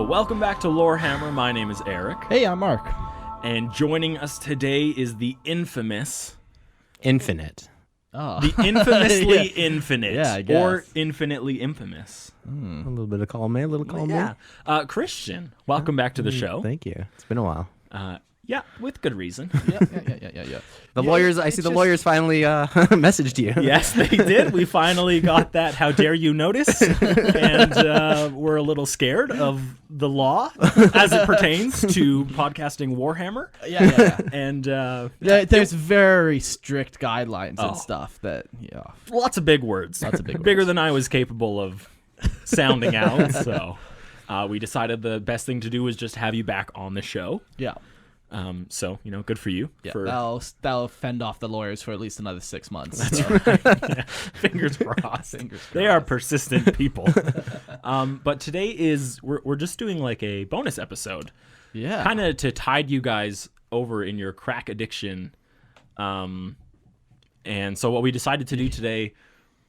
Well, welcome back to Lorehammer. My name is Eric. Hey, I'm Mark. And joining us today is the infamous... Infinite. Oh. The infamously infinite. Yeah, I guess. Or infinitely infamous. A little bit of column A, a little column Yeah. Christian, welcome back to the show. Thank you. It's been a while. Yeah, with good reason. Yeah. The lawyers, I see the lawyers finally messaged you. Yes, they did. We finally got that how dare you notice. And we're a little scared of the law as it pertains to podcasting Warhammer. Yeah. And There's very strict guidelines and stuff that, lots of big words. Bigger than I was capable of sounding out. So we decided the best thing to do was just have you back on the show. Yeah. So, good for you. Yeah. For... That'll fend off the lawyers for at least another 6 months. That's right. Yeah. Fingers crossed. They are persistent people. But today we're just doing like a bonus episode. Yeah. Kind of to tide you guys over in your crack addiction. And so what we decided to do today,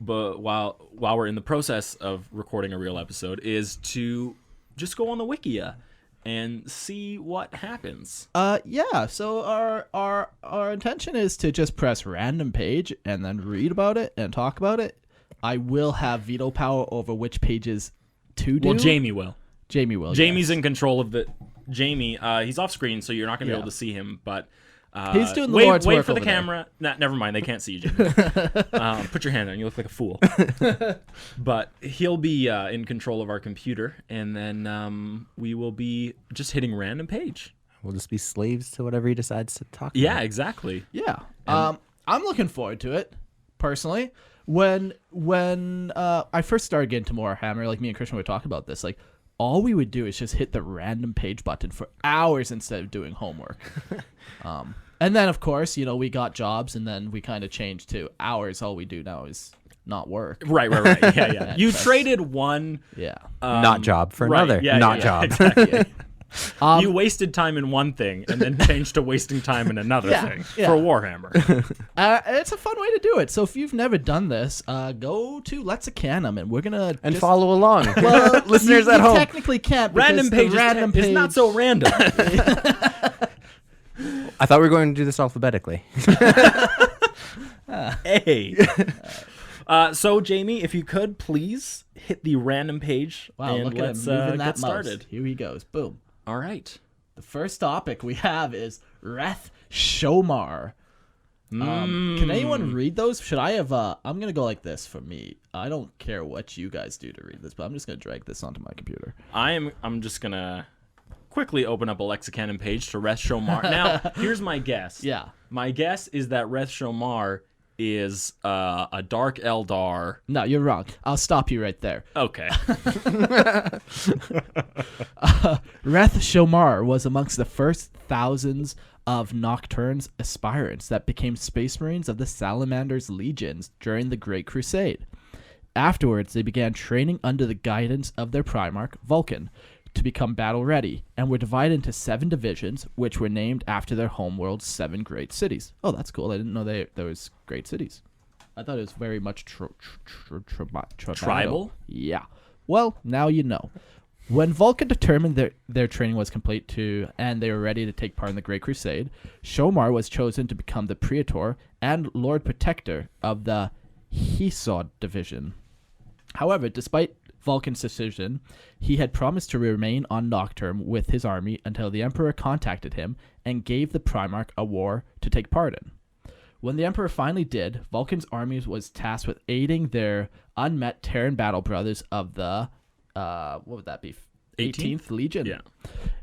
but while we're in the process of recording a real episode, is to just go on the Wikia and see what happens. So our intention is to just press random page and then read about it and talk about it. I will have veto power over which pages to do. Well, Jamie will. Jamie's yes. in control of the... Jamie, he's off screen, so you're not going to be able to see him, but... he's doing the Lord's work Wait for the over there. camera. Nah, never mind, they can't see you, Jamie. Put your hand on, you look like a fool. But he'll be in control of our computer, and then we will be just hitting random page. We'll just be slaves to whatever he decides to talk about. Yeah, exactly. Yeah. I'm looking forward to it, personally. When I first started getting to Warhammer, like me and Christian were talking about this, like all we would do is just hit the random page button for hours instead of doing homework. And then, of course, we got jobs, and then we kind of changed to hours. All we do now is not work. Right. Yeah. You traded one... Yeah. Not job for another. Yeah, not job. Exactly. You wasted time in one thing and then changed to wasting time in another thing for Warhammer. It's a fun way to do it. So if you've never done this, go to Lexicanum, and we're gonna follow along. Well, listeners at you home. Technically can't. Random page is not so random. I thought we were going to do this alphabetically. Hey. So Jamie, if you could please hit the random page. Wow, and look let's at him moving get that mouse. started. Here he goes. Boom. All right. The first topic we have is Shomar. Can anyone read those? Should I have? I'm gonna go like this for me. I don't care what you guys do to read this, but I'm just gonna drag this onto my computer. I'm just gonna quickly open up a Lexicanum page to Shomar. Now, here's my guess. Yeah. My guess is that Shomar is a Dark Eldar. No, you're wrong. I'll stop you right there. Okay. Shomar was amongst the first thousands of Nocturne's aspirants that became Space Marines of the Salamander's legions during the Great Crusade. Afterwards, they began training under the guidance of their Primarch, Vulcan, to become battle-ready, and were divided into 7 divisions, which were named after their homeworld's 7 great cities. Oh, that's cool. I didn't know there was great cities. I thought it was very much Tribal? Yeah. Well, now you know. When Vulcan determined their training was complete and they were ready to take part in the Great Crusade, Shomar was chosen to become the Praetor and Lord Protector of the Hesod division. However, despite Vulcan's decision, he had promised to remain on Nocturne with his army until the Emperor contacted him and gave the Primarch a war to take part in. When the Emperor finally did, Vulcan's army was tasked with aiding their unmet Terran battle brothers of the, what would that be? 18th Legion, Yeah.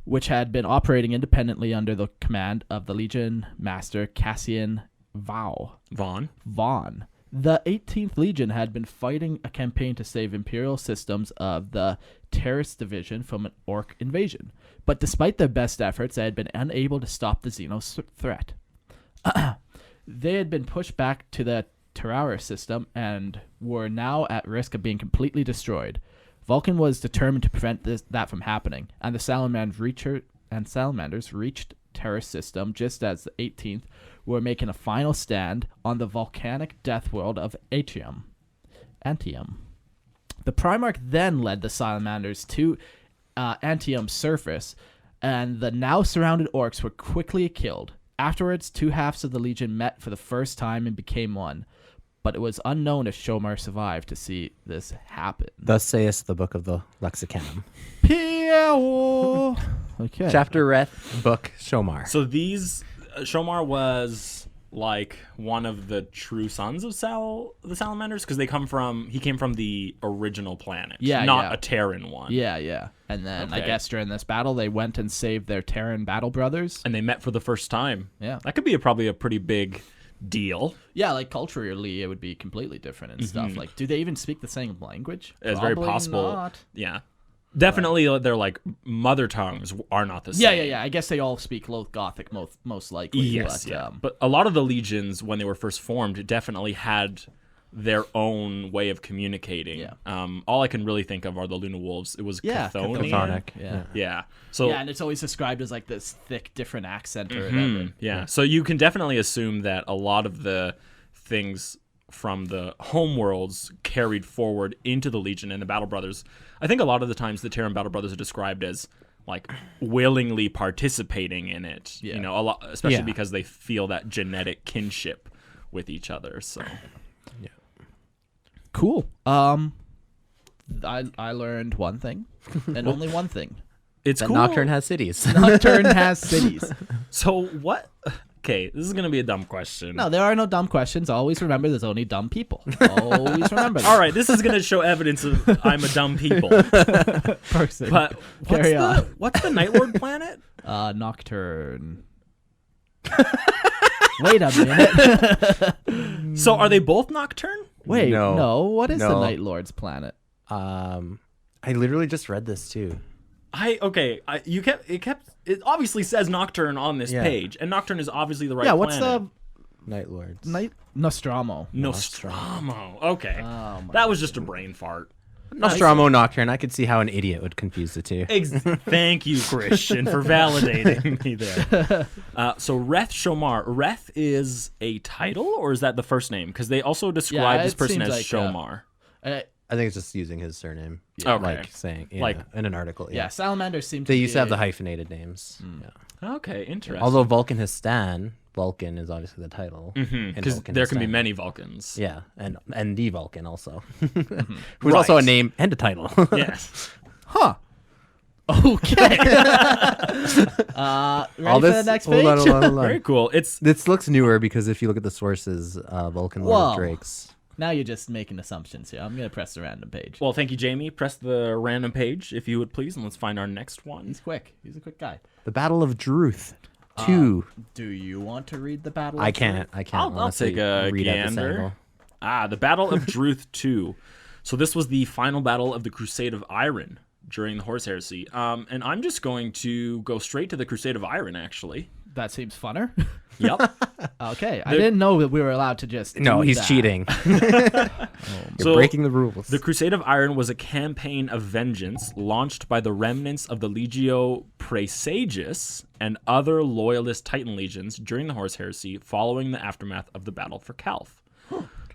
which had been operating independently under the command of the Legion Master Cassian Vaughn. The 18th Legion had been fighting a campaign to save Imperial systems of the Terrorist Division from an Orc invasion. But despite their best efforts, they had been unable to stop the Xenos threat. They had been pushed back to the Terrara system and were now at risk of being completely destroyed. Vulcan was determined to prevent that from happening, and the Salamanders reached Terra system just as the 18th were making a final stand on the volcanic death world of Antium. The Primarch then led the Salamanders to Antium surface, and the now surrounded orcs were quickly killed. Afterwards, 2 halves of the Legion met for the first time and became one. But it was unknown if Shomar survived to see this happen. Thus saith the book of the Lexicanum. P.O. Okay. Chapter Reth, book Shomar. So these Shomar was like one of the true sons of the salamanders, because he came from the original planet, not a Terran one. Yeah. And then I guess during this battle they went and saved their Terran battle brothers, and they met for the first time. Yeah, that could be probably a pretty big deal. Yeah, like culturally it would be completely different and stuff. Like, do they even speak the same language? It's Probably very possible. Not. Yeah. Definitely, they're like mother tongues are not the same. Yeah. I guess they all speak Loth Gothic most likely. Yes, but a lot of the legions, when they were first formed, definitely had their own way of communicating. Yeah. All I can really think of are the Luna Wolves. It was Chthonian. Yeah. So and it's always described as like this thick, different accent or whatever. Yeah. So you can definitely assume that a lot of the things from the home worlds carried forward into the Legion and the Battle Brothers. I think a lot of the times the Terran Battle Brothers are described as like willingly participating in it. Yeah. You know, a lot, especially because they feel that genetic kinship with each other. So yeah. Cool. I learned one thing and only one thing. It's that cool. Nocturne has cities. Nocturne has cities. So what? Okay, this is going to be a dumb question. No, there are no dumb questions. Always remember there's only dumb people. Always remember that. All right, this is going to show evidence of I'm a dumb people. Person. But what's the Night Lord planet? Nocturne. Wait a minute. So are they both Nocturne? Wait, No. no. What is the No. Night Lord's planet? I literally just read this too. It obviously says Nocturne on this Yeah. page, and Nocturne is obviously the right Yeah, what's planet. Night Lords. Nostromo. Nostromo. Okay. Oh, my That was just a brain fart. Nostromo, Nocturne. I could see how an idiot would confuse the two. Thank you, Christian, for validating me there. So Reth Shomar. Reth is a title, or is that the first name? Because they also describe this it person seems as like, Shomar. I think it's just using his surname. Yeah. Okay. Like saying, Like- in an article. Yeah, salamanders seem to They be used to have the hyphenated names. Yeah. Okay, interesting. Although Vulcan has Stan, Vulcan is obviously the title. Because Vulcan there has can be Stan. many Vulcans. Yeah, and the Vulcan also. Who's also a name and a title. Yes. Huh. Okay. Ready All for this, the next hold page? on, hold on, hold on. Very cool. This looks newer because if you look at the sources, Vulcan Lord Whoa. of Drakes. Now you're just making assumptions here. I'm going to press the random page. Well, thank you, Jamie. Press the random page, if you would please, and let's find our next one. He's quick. He's a quick guy. The Battle of Druth 2. Do you want to read the battle? I of can't. I'll honestly take a read out this gander. angle. The Battle of Druth 2. So this was the final battle of the Crusade of Iron during the Horus Heresy. And I'm just going to go straight to the Crusade of Iron, actually. That seems funner. Yep. Okay. I didn't know that we were allowed to just. No, do he's that. cheating. You're So, breaking the rules. The Crusade of Iron was a campaign of vengeance launched by the remnants of the Legio Praesagius and other loyalist Titan legions during the Horus Heresy following the aftermath of the battle for Calth.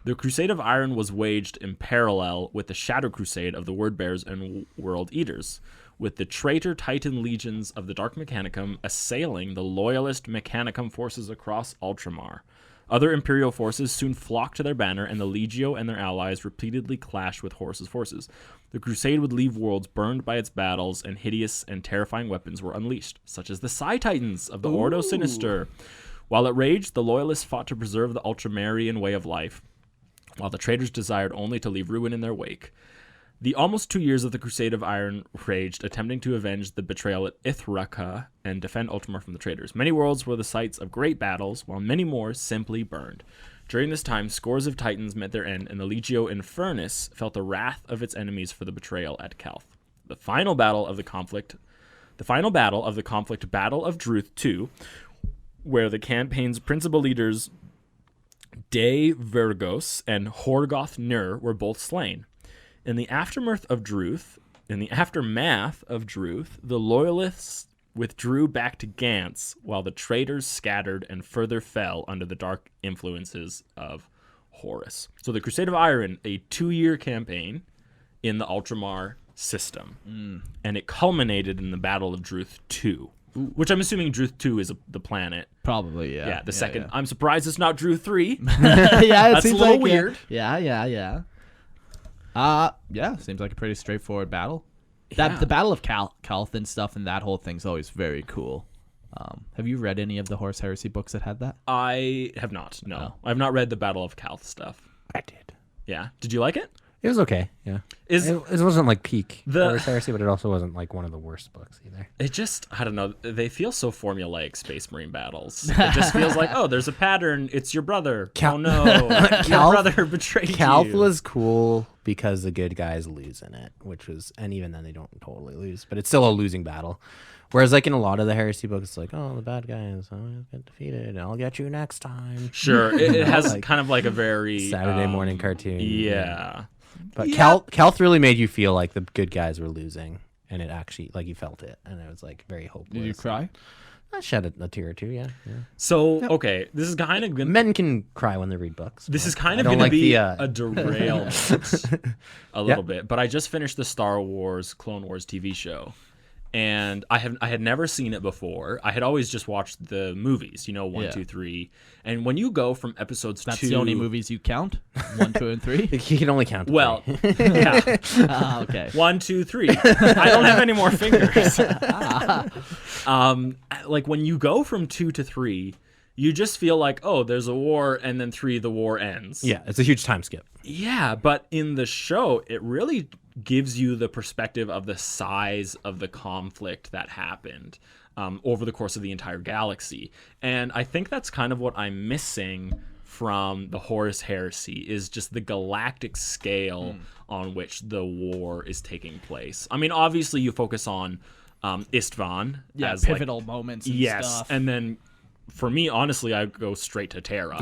The Crusade of Iron was waged in parallel with the Shadow Crusade of the Wordbearers and World Eaters, with the traitor Titan legions of the Dark Mechanicum assailing the loyalist Mechanicum forces across Ultramar. Other Imperial forces soon flocked to their banner, and the Legio and their allies repeatedly clashed with Horus's forces. The Crusade would leave worlds burned by its battles, and hideous and terrifying weapons were unleashed, such as the Psi Titans of the Ordo Sinister. While it raged, the Loyalists fought to preserve the Ultramarian way of life, while the traitors desired only to leave ruin in their wake. The almost 2 years of the Crusade of Iron raged, attempting to avenge the betrayal at Ithaca and defend Ultramar from the traitors. Many worlds were the sites of great battles, while many more simply burned. During this time, scores of Titans met their end, and the Legio Infernus felt the wrath of its enemies for the betrayal at Calth. The final battle of the conflict, Battle of Druth II, where the campaign's principal leaders De Vergos and Horgoth Nur were both slain. In the aftermath of Druth, the Loyalists withdrew back to Gantz, while the traitors scattered and further fell under the dark influences of Horus. So the Crusade of Iron, a 2-year campaign in the Ultramar system. And it culminated in the Battle of Druth 2, which I'm assuming Druth 2 is the planet. Probably, yeah. Yeah, the second. Yeah. I'm surprised it's not Druth 3. Yeah, that's a little weird. Yeah. Seems like a pretty straightforward battle. The Battle of Calth and stuff and that whole thing's always very cool. Have you read any of the Horus Heresy books that had that? I have not. No. I've not read the Battle of Calth stuff. I did. Yeah. Did you like it? It was okay. Yeah. It wasn't like peak Horus Heresy, but it also wasn't like one of the worst books either. It just, I don't know. They feel so formulaic, Space Marine battles. It just feels like, oh, there's a pattern. It's your brother. Oh no, your brother betrayed Calth you. was cool because the good guys lose in it, and even then they don't totally lose, but it's still a losing battle. Whereas, like in a lot of the Heresy books, it's like, oh, the bad guys always get defeated, and I'll get you next time. Sure, it has kind of like a very Saturday morning cartoon. Yeah, but Calth really made you feel like the good guys were losing, and it actually, like, you felt it, and it was like very hopeless. Did you cry? I shed a tear or two, yeah. So, okay, this is kind of good. Men can cry when they read books. This is kind of going to be a derailment a little bit, but I just finished the Star Wars Clone Wars TV show. And I had never seen it before. I had always just watched the movies, 1, 2, 3. And when you go from episodes That's 2... the only movies you count? 1, 2, and 3? You can only count 3. Yeah. Okay. 1, 2, 3. I don't have any more fingers. Like when you go from 2 to 3, you just feel like, oh, there's a war, and then 3, the war ends. Yeah, it's a huge time skip. Yeah, but in the show, it really gives you the perspective of the size of the conflict that happened over the course of the entire galaxy. And I think that's kind of what I'm missing from the Horus Heresy, is just the galactic scale on which the war is taking place. I mean, obviously you focus on Istvan as pivotal moments and stuff. And then for me, honestly, I go straight to Terra.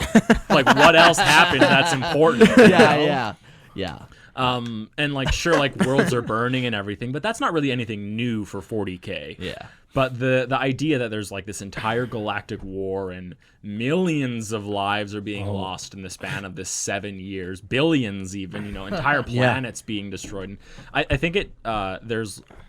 Like, what else happened that's important? Yeah. And like, sure, like worlds are burning and everything, but that's not really anything new for 40K. Yeah. But the idea that there's like this entire galactic war and millions of lives are being lost in the span of this 7 years, billions even, entire planets being destroyed. And I think I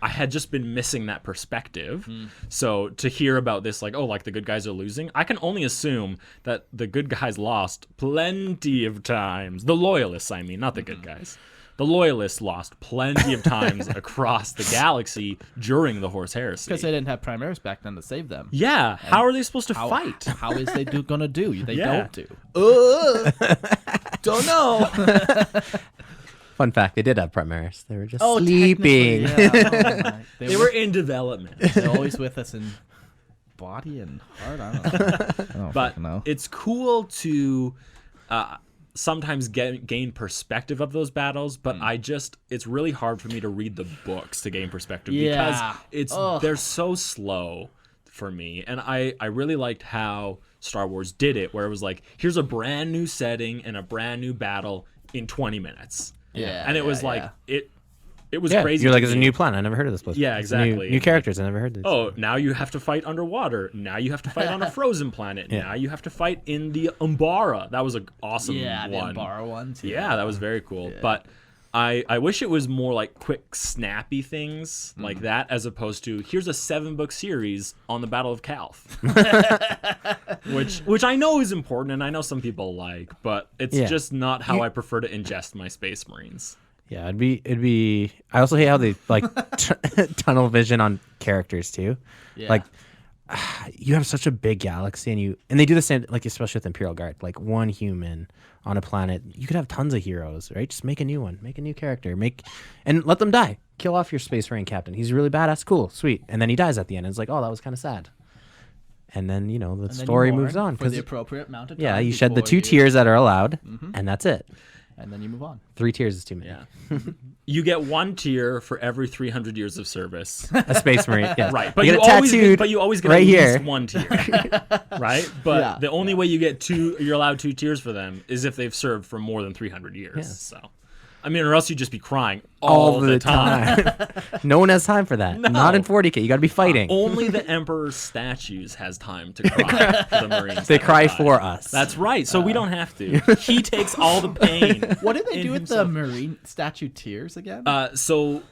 had just been missing that perspective. So to hear about this, like, oh, like the good guys are losing, I can only assume that the good guys lost plenty of times. The loyalists, I mean, not the good guys. The Loyalists lost plenty of times across the galaxy during the Horus Heresy. Because they didn't have Primaris back then to save them. Yeah, and how are they supposed to fight? How is they gonna do? They don't do. Don't know. Fun fact, they did have Primaris. They were just sleeping. Yeah. They were in development. They're always with us in body and heart. I don't know. It's cool to... sometimes gain perspective of those battles, but it's really hard for me to read the books to gain perspective because they're so slow for me. And I really liked how Star Wars did it, where it was like, here's a brand new setting and a brand new battle in 20 minutes. And it was it was crazy. You're like, it's a new planet. I never heard of this place. Yeah, exactly. New characters. I never heard of this. Oh, now you have to fight underwater. Now you have to fight on a frozen planet. Now you have to fight in the Umbara. That was an awesome one. Yeah, the Umbara one too. Yeah, that was very cool. Yeah. But I wish it was more like quick, snappy things like that, as opposed to, here's a 7-book series on the Battle of Calth. which I know is important, and I know some people like, but it's just not how I prefer to ingest my Space Marines. Yeah, it'd be. I also hate how they like tunnel vision on characters too. Yeah. Like, you have such a big galaxy, and they do the same, like especially with Imperial Guard. Like, one human on a planet, you could have tons of heroes, right? Just make a new one, make a new character, and let them die. Kill off your Space Marine captain. He's really badass, cool, sweet, and then he dies at the end. And it's like, oh, that was kind of sad. And then the story moves on because the appropriate amount of time. Yeah, you shed the 2 tiers that are allowed, and that's it. And then you move on. 3 tiers is too many. Yeah. You get 1 tier for every 300 years of service. A Space Marine, yeah. Right. But you always get right at here. least 1 tier. Right? But the only way you get 2, you're allowed 2 tiers for them is if they've served for more than 300 years. Yeah. So I mean, or else you'd just be crying all the time. No one has time for that. No. Not in 40K. You got to be fighting. Only the Emperor's statues has time to cry for the Marines. They cry for us. That's right. So we don't have to. He takes all the pain. What did they do with himself. the Marine statue tiers again? So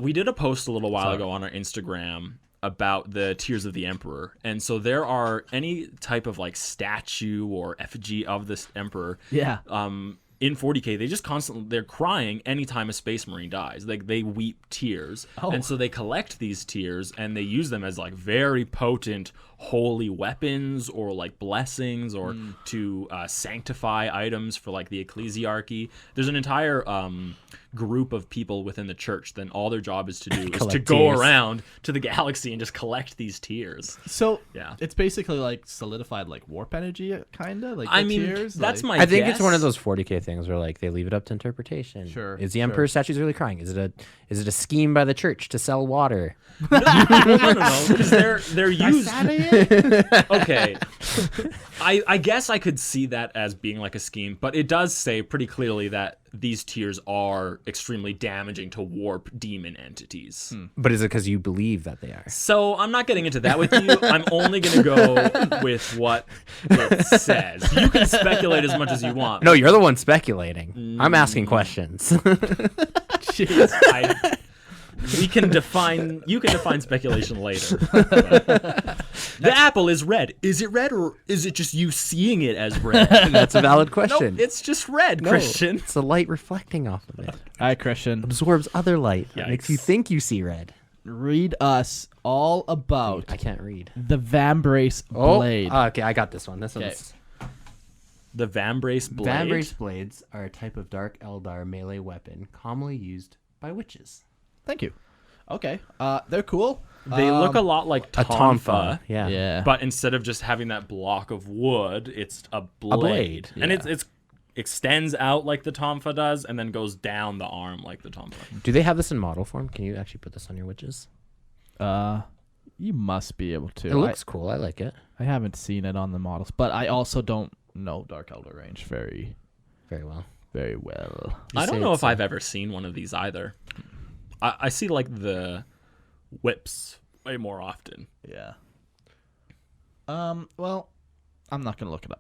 we did a post a little while ago on our Instagram about the tiers of the Emperor. And so there are any type of like statue or effigy of this Emperor. Yeah. In 40K, they just they're crying anytime a Space Marine dies. Like they weep tears. Oh. And so they collect these tears and they use them as like very potent holy weapons or like blessings or to sanctify items for like the ecclesiarchy. There's an entire group of people within the church. Then all their job is to do is to go around to the galaxy and just collect these tears. So yeah, it's basically like solidified like warp energy, kind of. Like I mean, tears, that's like... my. I think guess. it's one of those 40K things where like they leave it up to interpretation. Sure. Is the Emperor's statues really crying? Is it a scheme by the church to sell water? No, because they're used. Okay, I guess I could see that as being like a scheme, but it does say pretty clearly that these tears are extremely damaging to warp demon entities. But is it because you believe that they are? So I'm not getting into that with you. I'm only going to go with what it says. You can speculate as much as you want. No, you're the one speculating. I'm asking questions. Jeez, you can define speculation later. The apple is red. Is it red or is it just you seeing it as red? That's a valid question. No, it's just red, Christian. It's the light reflecting off of it. All right, Christian. Absorbs other light. That makes you think you see red. Read us all about I can't read. the Vambrace blade. Okay, I got this one. This one's... The Vambrace blade. Vambrace blades are a type of Dark Eldar melee weapon commonly used by witches. Thank you. Okay. They're cool. They look a lot like Tonfa. Yeah. Yeah. But instead of just having that block of wood, it's a blade. And it's extends out like the Tonfa does and then goes down the arm like the Tonfa. Do they have this in model form? Can you actually put this on your witches? You must be able to. It looks cool. I like it. I haven't seen it on the models, but I also don't know Dark Elder range very well. Very well. I don't know if I've ever seen one of these either. I see like the whips way more often. Yeah. Well, I'm not gonna look it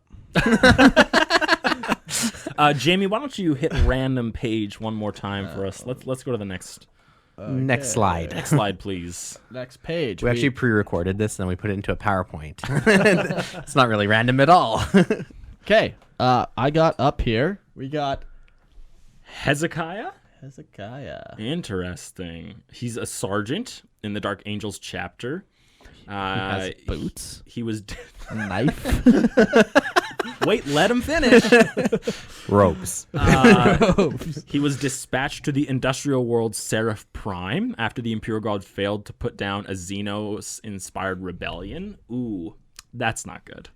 up. Jamie, why don't you hit random page one more time for us? Let's go to the next. Next slide. Next slide, please. Next page. We actually pre-recorded this, and then we put it into a PowerPoint. It's not really random at all. Okay. I got up here. We got Hezekiah. Interesting. He's a sergeant in the Dark Angels chapter. He has boots. He was A knife. Wait, let him finish. Ropes. He was dispatched to the industrial world Seraph Prime after the Imperial Guard failed to put down a Xenos-inspired rebellion. Ooh, that's not good.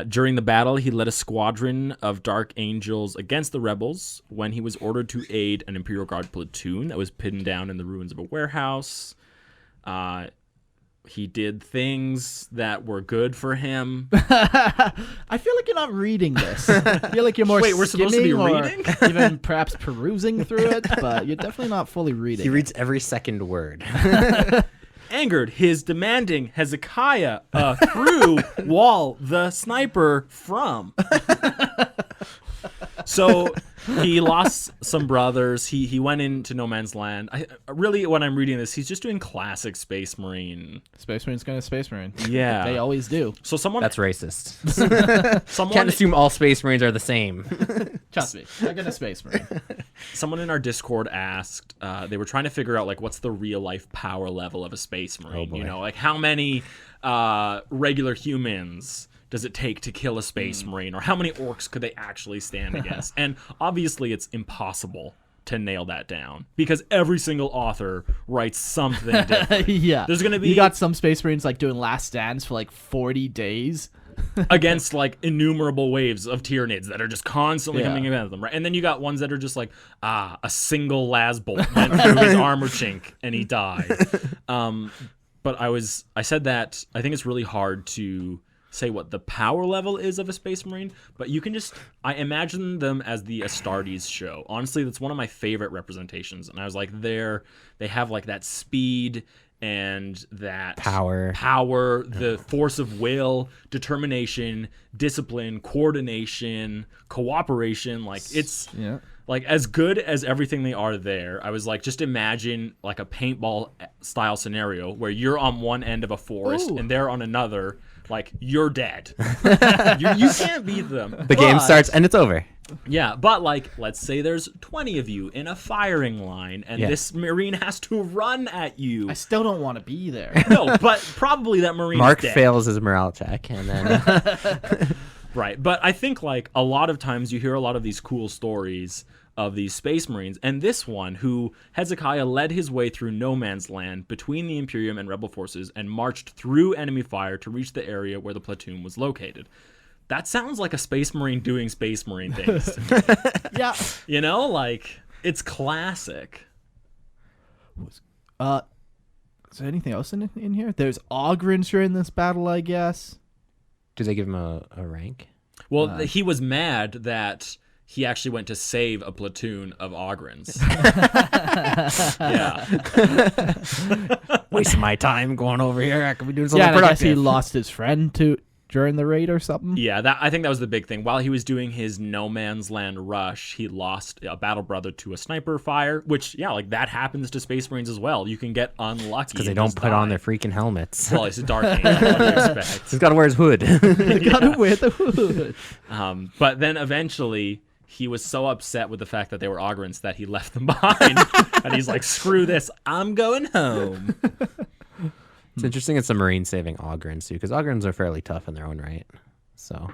During the battle, he led a squadron of Dark Angels against the rebels when he was ordered to aid an Imperial Guard platoon that was pinned down in the ruins of a warehouse. He did things that were good for him. I feel like you're not reading this. I feel like you're more Wait, we're supposed to be skimming or reading? even perhaps perusing through it, but you're definitely not fully reading. He reads every second word. Angered, his demanding Hezekiah through wall the sniper from. So he lost some brothers. He went into no man's land. Really, when I'm reading this, he's just doing classic Space Marine. Space Marine's going to Space Marine. Yeah. They always do. So That's racist. someone Can't assume all Space Marines are the same. Trust me. They're going to Space Marine. Someone in our Discord asked, they were trying to figure out like what's the real life power level of a Space Marine. boy. You know, like how many regular humans does it take to kill a Space Marine, or how many orcs could they actually stand against? And obviously it's impossible to nail that down because every single author writes something different. Yeah. There's going to be You got some Space Marines like doing last stands for like 40 days. against like innumerable waves of Tyranids that are just constantly coming against them, right? And then you got ones that are just like, a single lasbolt went through his armor chink and he died. But I said that I think it's really hard to say what the power level is of a Space Marine, but you can just, I imagine them as the Astartes show. Honestly, that's one of my favorite representations. And I was like, they have like that speed and that power, the force of will, determination, discipline, coordination, cooperation. Like it's like as good as everything they are there. I was like, just imagine like a paintball style scenario where you're on one end of a forest and they're on another. Like, you're dead. you can't beat them. The game starts and it's over. Yeah, but like, let's say there's 20 of you in a firing line, and this Marine has to run at you. I still don't want to be there. No, but probably that Marine Mark is dead. fails his morale check, and then... Right, but I think like a lot of times you hear a lot of these cool stories of these Space Marines, and this one, who Hezekiah led his way through no man's land between the Imperium and Rebel forces and marched through enemy fire to reach the area where the platoon was located. That sounds like a Space Marine doing Space Marine things. Yeah. You know, like, it's classic. Is there anything else in here? There's Ogrins are in this battle, I guess. Do they give him a rank? Well, he was mad that he actually went to save a platoon of Ogrins. Yeah. Wasting my time going over here. I could be doing something productive. I guess he productive. lost his friend during the raid or something. Yeah, I think that was the big thing. While he was doing his no man's land rush, he lost a battle brother to a sniper fire, which, yeah, like that happens to Space Marines as well. You can get unlucky. Because they don't put on their freaking helmets. Well, it's a dark angel. What do you expect? He's got to wear his hood. They gotta wear the hood. But then eventually he was so upset with the fact that they were Ogrins that he left them behind. And he's like, screw this, I'm going home. It's interesting it's a Marine saving Ogrins, too, because Ogrins are fairly tough in their own right. So,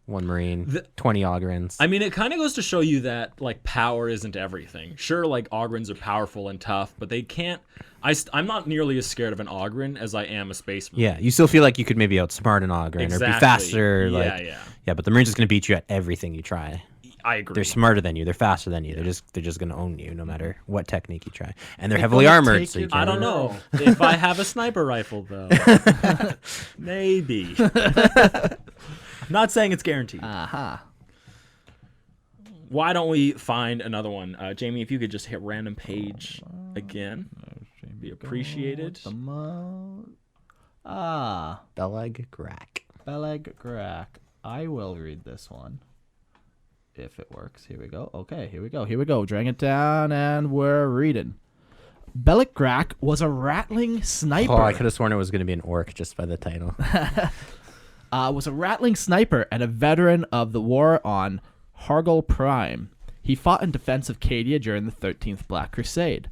one Marine, 20 Ogrins. I mean, it kind of goes to show you that, like, power isn't everything. Sure, like, Ogrins are powerful and tough, but they can't... I'm not nearly as scared of an Ogrin as I am a Space Marine. Yeah, you still feel like you could maybe outsmart an Ogrin or be faster. Yeah, but the Marine's just going to beat you at everything you try. I agree. They're smarter than you. They're faster than you. Yeah. They're just going to own you no matter what technique you try. And they're heavily armored. So you I don't know. If I have a sniper rifle, though. Maybe. I'm not saying it's guaranteed. Uh-huh. Why don't we find another one? Jamie, if you could just hit random page again. Be appreciated. Bellicrack. I will read this one. If it works. Here we go. Okay, here we go. Drag it down, and we're reading. Bellicrack was a rattling sniper. Oh, I could have sworn it was going to be an orc just by the title. Was a rattling sniper and a veteran of the war on Hargal Prime. He fought in defense of Cadia during the 13th Black Crusade.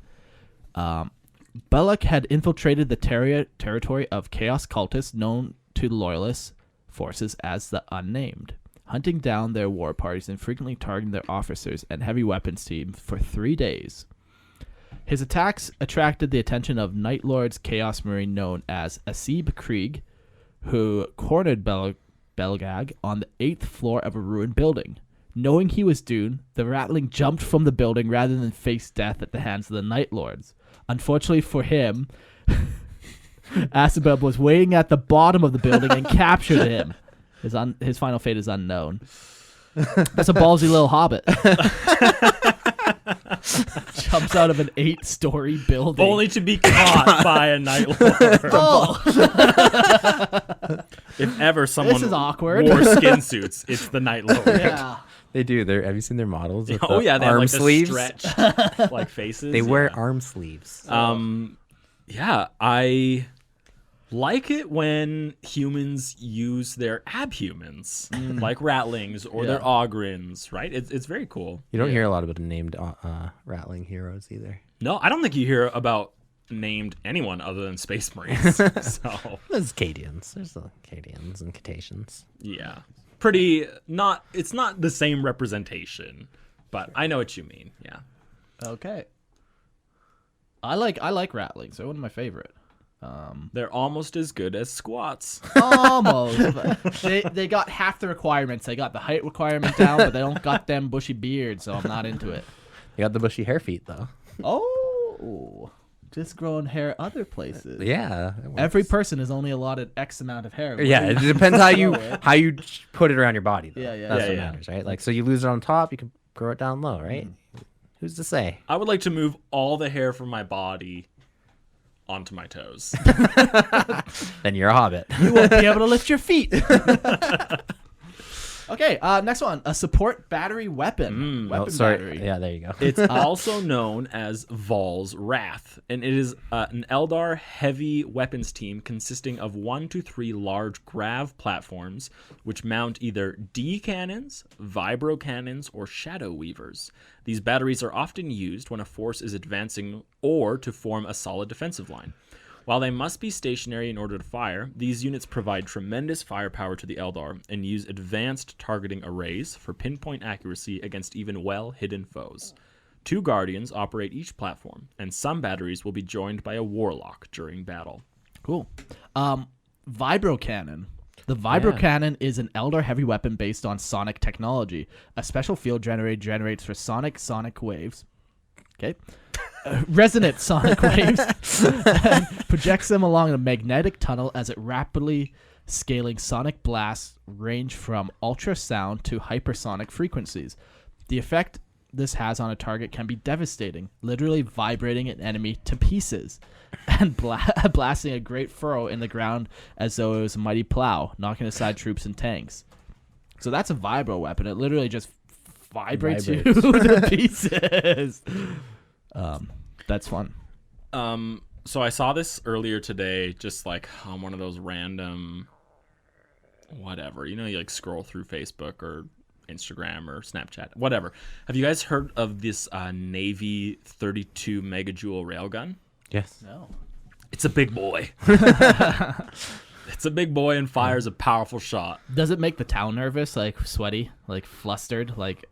Bellic had infiltrated the territory of Chaos cultists known to the Loyalist forces as the Unnamed, hunting down their war parties and frequently targeting their officers and heavy weapons teams for 3 days. His attacks attracted the attention of Night Lord's Chaos Marine known as Asib Krieg, who cornered Belgag on the 8th floor of a ruined building. Knowing he was doomed, the Rattling jumped from the building rather than face death at the hands of the Night Lords. Unfortunately for him, Asibeb was waiting at the bottom of the building and captured him. His final fate is unknown. That's a ballsy little hobbit. Jumps out of an 8-story building. Only to be caught by a Night Lord. Oh. If ever someone This is awkward. wore skin suits, it's the Night Lord. Yeah. They do. Have you seen their models? With They arm have like sleeves? the stretched like faces. They wear arm sleeves. Yeah, I like it when humans use their abhumans, like Rattlings or their Ogrins, right? It's very cool. You don't hear a lot about named Rattling heroes either. No, I don't think you hear about named anyone other than Space Marines. So there's Cadians. There's the Cadians and Cataceans. Yeah. It's not the same representation, but I know what you mean. Yeah. Okay. I like Rattlings. They're one of my favorite. They're almost as good as squats. Almost. They got half the requirements. They got the height requirement down, but they don't got them bushy beards, so I'm not into it. They got the bushy hair feet though. Oh. just growing hair other places. Yeah. Every person is only allotted X amount of hair. Yeah, it depends how you put it around your body. Though. Yeah. That's what matters, right? Like, so you lose it on top, you can grow it down low, right? Who's to say? I would like to move all the hair from my body onto my toes. Then you're a hobbit. You won't be able to lift your feet. Okay, next one. A support battery weapon. Battery. Yeah, there you go. It's also known as Vol's Wrath, and it is an Eldar heavy weapons team consisting of 1 to 3 large grav platforms, which mount either D cannons, vibro cannons, or shadow weavers. These batteries are often used when a force is advancing or to form a solid defensive line. While they must be stationary in order to fire, these units provide tremendous firepower to the Eldar and use advanced targeting arrays for pinpoint accuracy against even well-hidden foes. 2 Guardians operate each platform, and some batteries will be joined by a Warlock during battle. Cool. Vibro Cannon. The Vibro Cannon is an Eldar heavy weapon based on sonic technology. A special field generator generates for sonic waves. Okay. Resonant sonic waves and projects them along a magnetic tunnel as it rapidly scaling sonic blasts range from ultrasound to hypersonic frequencies. The effect this has on a target can be devastating, literally vibrating an enemy to pieces and blasting a great furrow in the ground as though it was a mighty plow, knocking aside troops and tanks. So that's a vibro weapon. It literally just vibrates you to pieces. That's fun. So I saw this earlier today, just like on one of those random, whatever, you like scroll through Facebook or Instagram or Snapchat, whatever. Have you guys heard of this Navy 32 megajoule railgun? Yes. No. It's a big boy. It's a big boy and fires a powerful shot. Does it make the town nervous, like sweaty, like flustered, like?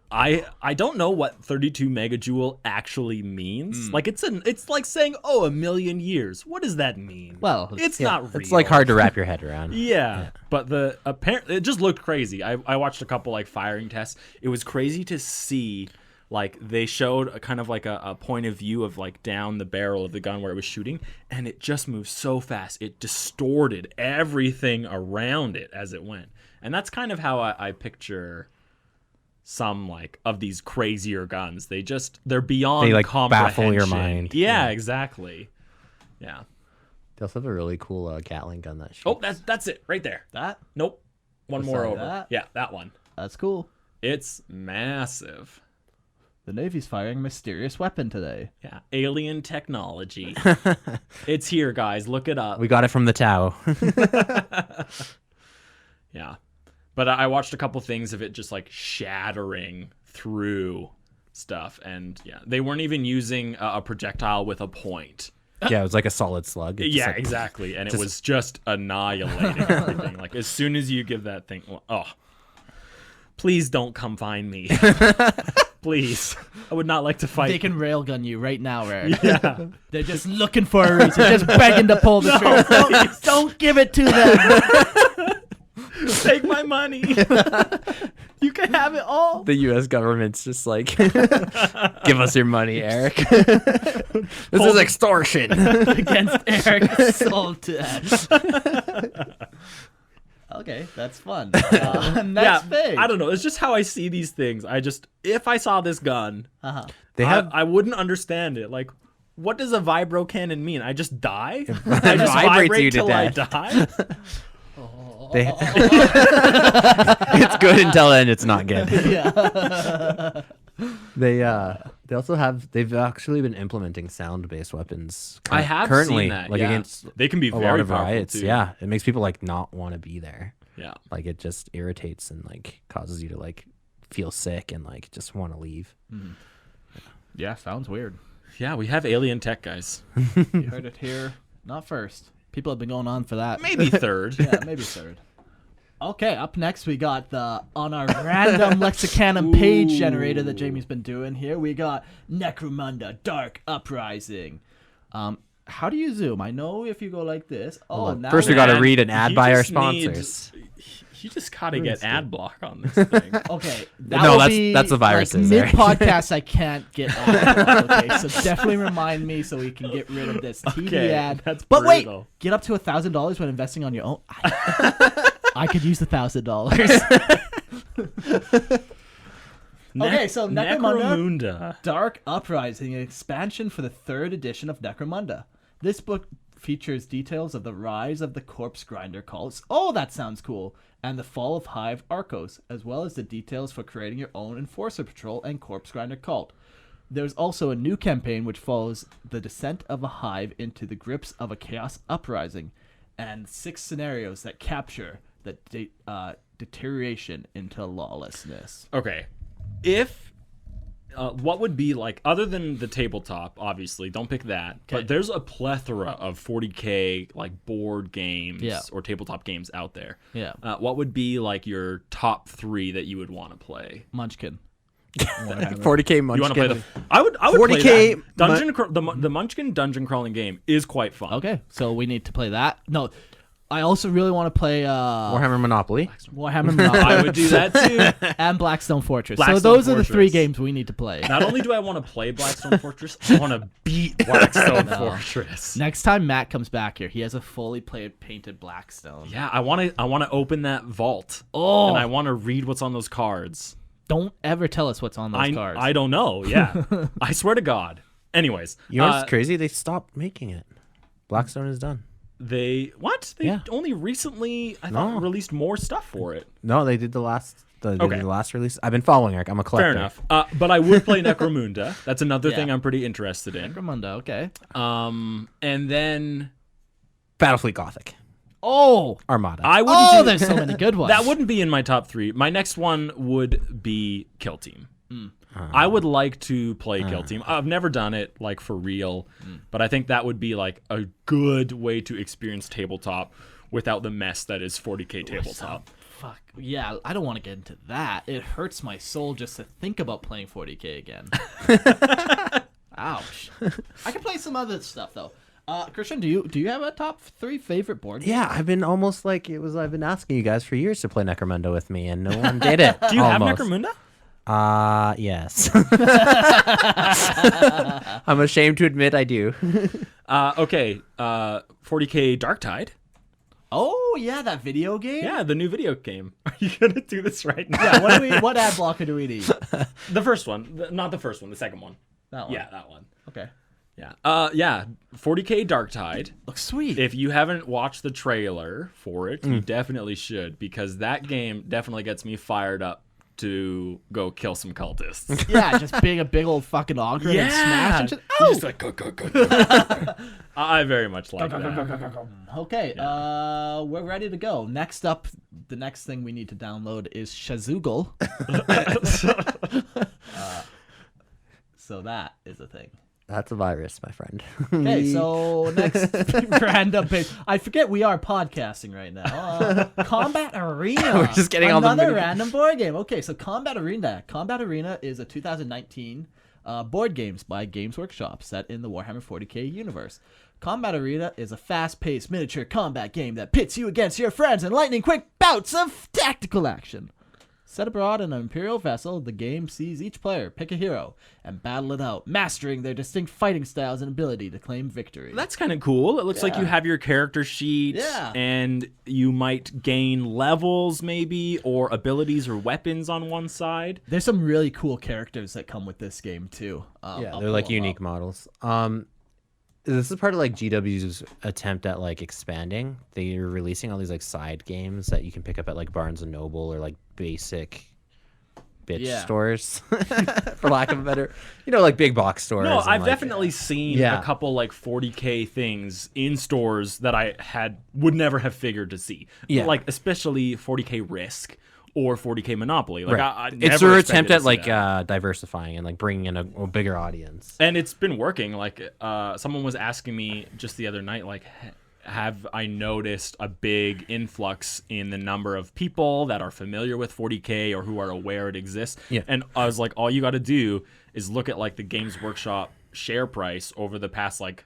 I don't know what 32 megajoule actually means. Like it's like saying, oh, 1,000,000 years. What does that mean? Well, it's not real. It's like hard to wrap your head around. Yeah. But apparently it just looked crazy. I watched a couple like firing tests. It was crazy to see, like they showed a kind of like a point of view of like down the barrel of the gun where it was shooting, and it just moved so fast. It distorted everything around it as it went. And that's kind of how I picture some like of these crazier guns. They're beyond like comprehension. baffle your mind. Yeah, exactly. Yeah. They also have a really cool Gatling gun that shoots. Oh, that's it right there. That? Nope. One more over. That? Yeah, that one. That's cool. It's massive. The Navy's firing a mysterious weapon today. Yeah, alien technology. It's here, guys. Look it up. We got it from the Tau. Yeah. But I watched a couple things of it just like shattering through stuff. And yeah, they weren't even using a projectile with a point. Yeah, it was like a solid slug. Yeah, exactly. And it was just annihilating everything. Like as soon as you give that thing, please don't come find me. Please. I would not like to fight. They can railgun you right now, Eric. Yeah. They're just looking for a reason, just begging to pull the trigger. Don't give it to them. Take my money. You can have it all. The U.S. government's just like, give us your money, Eric. This is extortion. Against Eric. Sold to that. Okay, that's fun. Next page. I don't know. It's just how I see these things. If I saw this gun, I wouldn't understand it. Like, what does a vibro cannon mean? I just die? I just vibrate till I die? It's good until then it's not good. Yeah. They also they've actually been implementing sound-based weapons. I have currently seen that. like yeah. against they can be a very lot of powerful riots. too. Yeah, it makes people like not want to be there. Yeah, like it just irritates and like causes you to like feel sick and like just want to leave. Mm. Yeah, sounds weird. Yeah, we have alien tech, guys. You heard it here, not first. People have been going on for that. Maybe third. Yeah, maybe third. Okay, up next we got on our random Lexicanum page generator that Jamie's been doing here, we got Necromunda Dark Uprising. How do you zoom? I know if you go like this. First we got to read an ad by our just sponsors. You just gotta get ad block on this thing. Okay. That's the viruses. Mid podcast, I can't get ad block. Okay, so definitely remind me so we can get rid of this TV ad. That's but brutal. wait, get up to $1,000 when investing on your own. I could use $1,000. Okay, so Necromunda, Dark Uprising, an expansion for the 3rd edition of Necromunda. This book features details of the rise of the Corpse Grinder cults. Oh, that sounds cool. And the fall of Hive Arcos, as well as the details for creating your own Enforcer Patrol and Corpse Grinder cult. There's also a new campaign which follows the descent of a hive into the grips of a chaos uprising, and 6 scenarios that capture the deterioration into lawlessness. Okay. If what would be like, other than the tabletop, obviously, don't pick that. Okay. But there's a plethora of 40K like board games or tabletop games out there. Yeah. What would be like your top 3 that you would want to play? Munchkin. 40K Munchkin. You want to play I would 40K play that. The Munchkin dungeon crawling game is quite fun. Okay, so we need to play that. No, I also really want to play Warhammer Monopoly. I would do that too. And Blackstone Fortress. So those are the 3 games we need to play. Not only do I want to play Blackstone Fortress, I want to beat Blackstone Fortress. Next time Matt comes back here, he has a fully painted Blackstone. Yeah, I want to open that vault. Oh, and I want to read what's on those cards. Don't ever tell us what's on those cards. I don't know. Yeah, I swear to God. Anyways, you know what's crazy? They stopped making it. Blackstone is done. They only recently released more stuff for it. No, they did the last release. I've been following Eric. I'm a collector. Fair enough. But I would play Necromunda. That's another thing I'm pretty interested in. Necromunda, okay. And then Battlefleet Gothic. Oh, Armada. There's so many good ones. That wouldn't be in my top 3. My next one would be Kill Team. I would like to play Kill Team. I've never done it like for real, but I think that would be like a good way to experience tabletop without the mess that is 40K tabletop. Fuck. Yeah, I don't want to get into that. It hurts my soul just to think about playing 40K again. Ouch. I can play some other stuff though. Christian, do you have a top 3 favorite board game? Yeah, I've been almost like I've been asking you guys for years to play Necromunda with me, and no one did it. Do you have Necromunda? Yes. I'm ashamed to admit I do. Okay. 40K Darktide. Oh yeah, that video game. Yeah, the new video game. Are you gonna do this right now? Yeah. What ad blocker do we need? The first one, not the first one. The second one. That one. Yeah, that one. Okay. Yeah. 40K Darktide. Looks sweet. If you haven't watched the trailer for it, you definitely should, because that game definitely gets me fired up to go kill some cultists. Yeah, just being a big old fucking ogre and smash and just like go. I very much like that. Okay, we're ready to go. Next up, the next thing we need to download is Shazoogle. So that is a thing. That's a virus, my friend. Okay, so next random page. I forget we are podcasting right now. Combat Arena. We're just getting another random board game. Okay, so Combat Arena. Combat Arena is a 2019 board games by Games Workshop set in the Warhammer 40K universe. Combat Arena is a fast-paced miniature combat game that pits you against your friends in lightning-quick bouts of tactical action. Set abroad in an Imperial vessel, the game sees each player pick a hero and battle it out, mastering their distinct fighting styles and ability to claim victory. That's kind of cool. It looks like you have your character sheet, and you might gain levels maybe, or abilities or weapons on one side. There's some really cool characters that come with this game too. They're like unique models. This is part of like GW's attempt at like expanding. They're releasing all these like side games that you can pick up at like Barnes and Noble or like basic bitch stores, for lack of a better, like big box stores. No, I've definitely seen a couple like 40K things in stores that I would never have figured to see. Yeah, like especially 40K Risk or 40K Monopoly. Like it's their attempt at like diversifying and like bringing in a bigger audience. And it's been working. Like someone was asking me just the other night, like, have I noticed a big influx in the number of people that are familiar with 40K or who are aware it exists? Yeah. And I was like, all you got to do is look at like the Games Workshop share price over the past like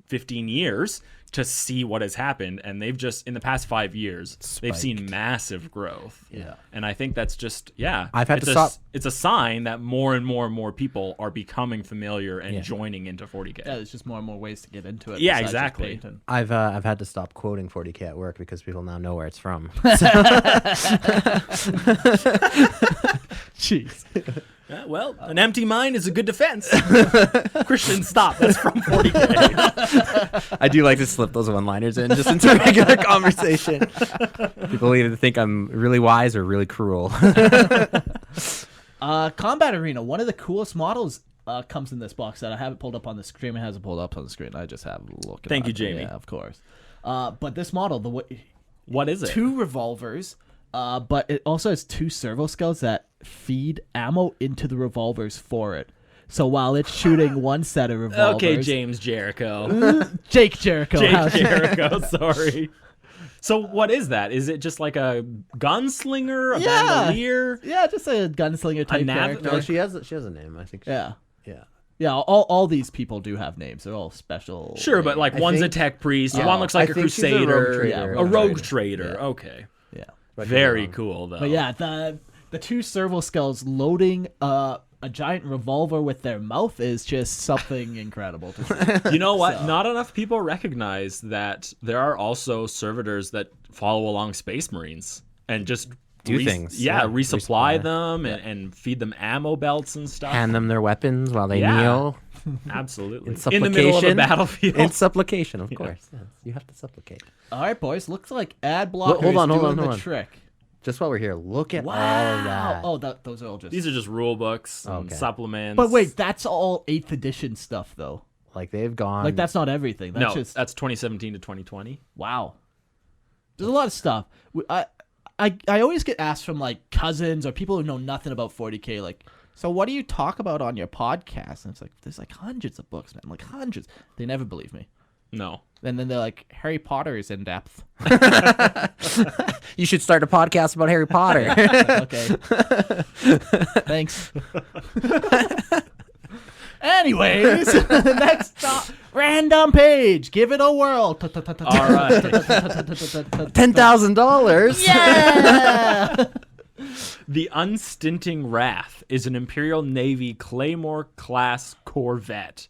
15 years to see what has happened, and they've just in the past 5 years they've seen massive growth. Yeah. And I think that's just I've had to stop. It's a sign that more and more people are becoming familiar and joining into 40K. Yeah, there's just more and more ways to get into it. Yeah, besides just exactly. painting. I've had to stop quoting 40K at work because people now know where it's from. Jeez. Well, an empty mind is a good defense. Christian, stop. That's from 40K. I do like to slip those one-liners in just into regular conversation. People either think I'm really wise or really cruel. Combat Arena. One of the coolest models comes in this box that I haven't pulled up on the screen. It hasn't pulled up on the screen. I just have a look. Thank you, Jamie. Yeah, of course. But this model, What is it? 2 revolvers, but it also has 2 servo skulls that feed ammo into the revolvers for it. So while it's shooting one set of revolvers... Okay, James Jericho. Jake Jericho. Jake Jericho, sorry. So what is that? Is it just like a gunslinger, a bandolier? Yeah, just a gunslinger type character. No, she has a name. I think. Yeah. Yeah. Yeah, all these people do have names. They're all special. Sure, but like one's a tech priest, one looks like a crusader, a rogue trader. Yeah. Okay. Yeah. Very cool, though. But yeah, the 2 servo skulls loading a giant revolver with their mouth is just something incredible to see. You know what? Not enough people recognize that there are also servitors that follow along Space Marines and just do things. Yeah, resupply them and feed them ammo belts and stuff. Hand them their weapons while they kneel. Absolutely. In the middle of a battlefield. In supplication, of course. Yes, you have to supplicate. All right, boys. Looks like ad blocker hold on, is hold doing on. the trick. Just while we're here, look at all that. Oh, those are all just... These are just rule books and supplements. But wait, that's all 8th edition stuff, though. Like, they've gone... Like, that's not everything. That's just... that's 2017 to 2020. Wow. There's a lot of stuff. I always get asked from, like, cousins or people who know nothing about 40K, like, so what do you talk about on your podcast? And it's like, there's, like, hundreds of books, man. Like, hundreds. They never believe me. No. And then they're like, Harry Potter is in depth. You should start a podcast about Harry Potter. Okay. Thanks. Anyways, next random page. Give it a whirl. All right. $10,000. Yeah. The Unstinting Wrath is an Imperial Navy Claymore-class corvette.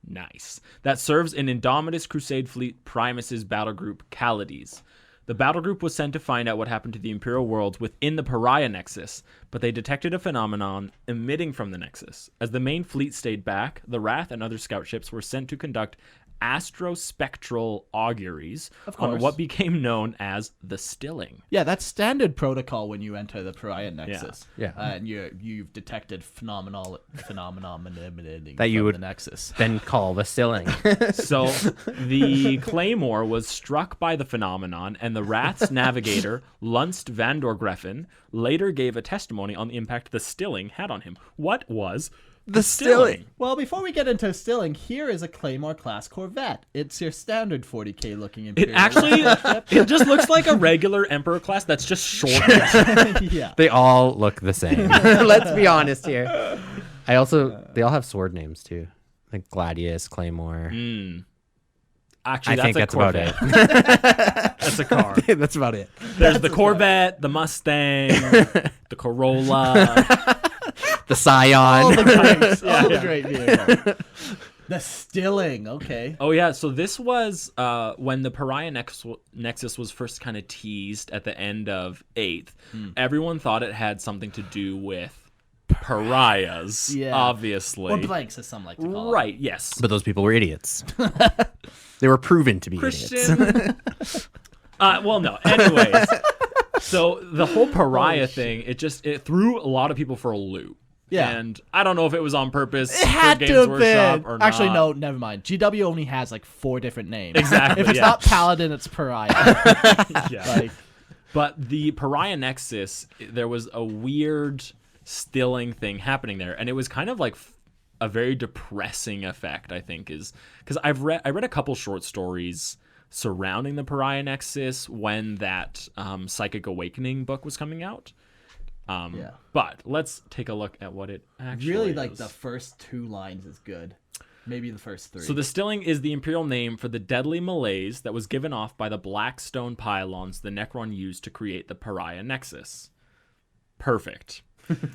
Nice. That serves in Indomitus Crusade Fleet Primus's battle group, Calades. The battle group was sent to find out what happened to the Imperial worlds within the Pariah Nexus, but they detected a phenomenon emitting from the Nexus. As the main fleet stayed back, the Wrath and other scout ships were sent to conduct astrospectral auguries on what became known as the Stilling. Yeah, that's standard protocol when you enter the Pariah Nexus. Yeah. And you've detected phenomenon that you would the Nexus. then call the Stilling. So the Claymore was struck by the phenomenon, and the Wrath's navigator, Lunst Vandorgreffen, later gave a testimony on the impact the Stilling had on him. What was the Stilling? Well, before we get into Stilling, here is a Claymore-class corvette. It's your standard 40K looking Imperial. It actually, it just looks like a regular Emperor class that's just shorter. Yeah. They all look the same. Let's be honest here. They all have sword names too, like Gladius, Claymore. Actually, I think that's about it. That's a car. That's about it. There's the Corvette, the Mustang, the Corolla. The Scion. All the greats. All the great vehicles. The Stilling. Okay. Oh, yeah. So this was when the Pariah Nexus was first kind of teased at the end of 8th. Everyone thought it had something to do with pariahs, obviously. Or blanks, as some like to call it. Right, yes. But those people were idiots. They were proven to be idiots. Well, no. Anyways. So the whole pariah thing, it threw a lot of people for a loop. Yeah. And I don't know if it was on purpose. It had for to Games have Workshop been. or not. Actually, no, never mind. GW only has like 4 different names. Exactly. If it's not Paladin, it's Pariah. Yeah. But the Pariah Nexus, there was a weird Stilling thing happening there, and it was kind of like a very depressing effect, I think, is because I read a couple short stories surrounding the Pariah Nexus when that Psychic Awakening book was coming out. But let's take a look at what it actually Really, is. like the first 2 lines is good. Maybe the first 3. So the stilling is the Imperial name for the deadly malaise that was given off by the black stone pylons the Necron used to create the Pariah Nexus. Perfect.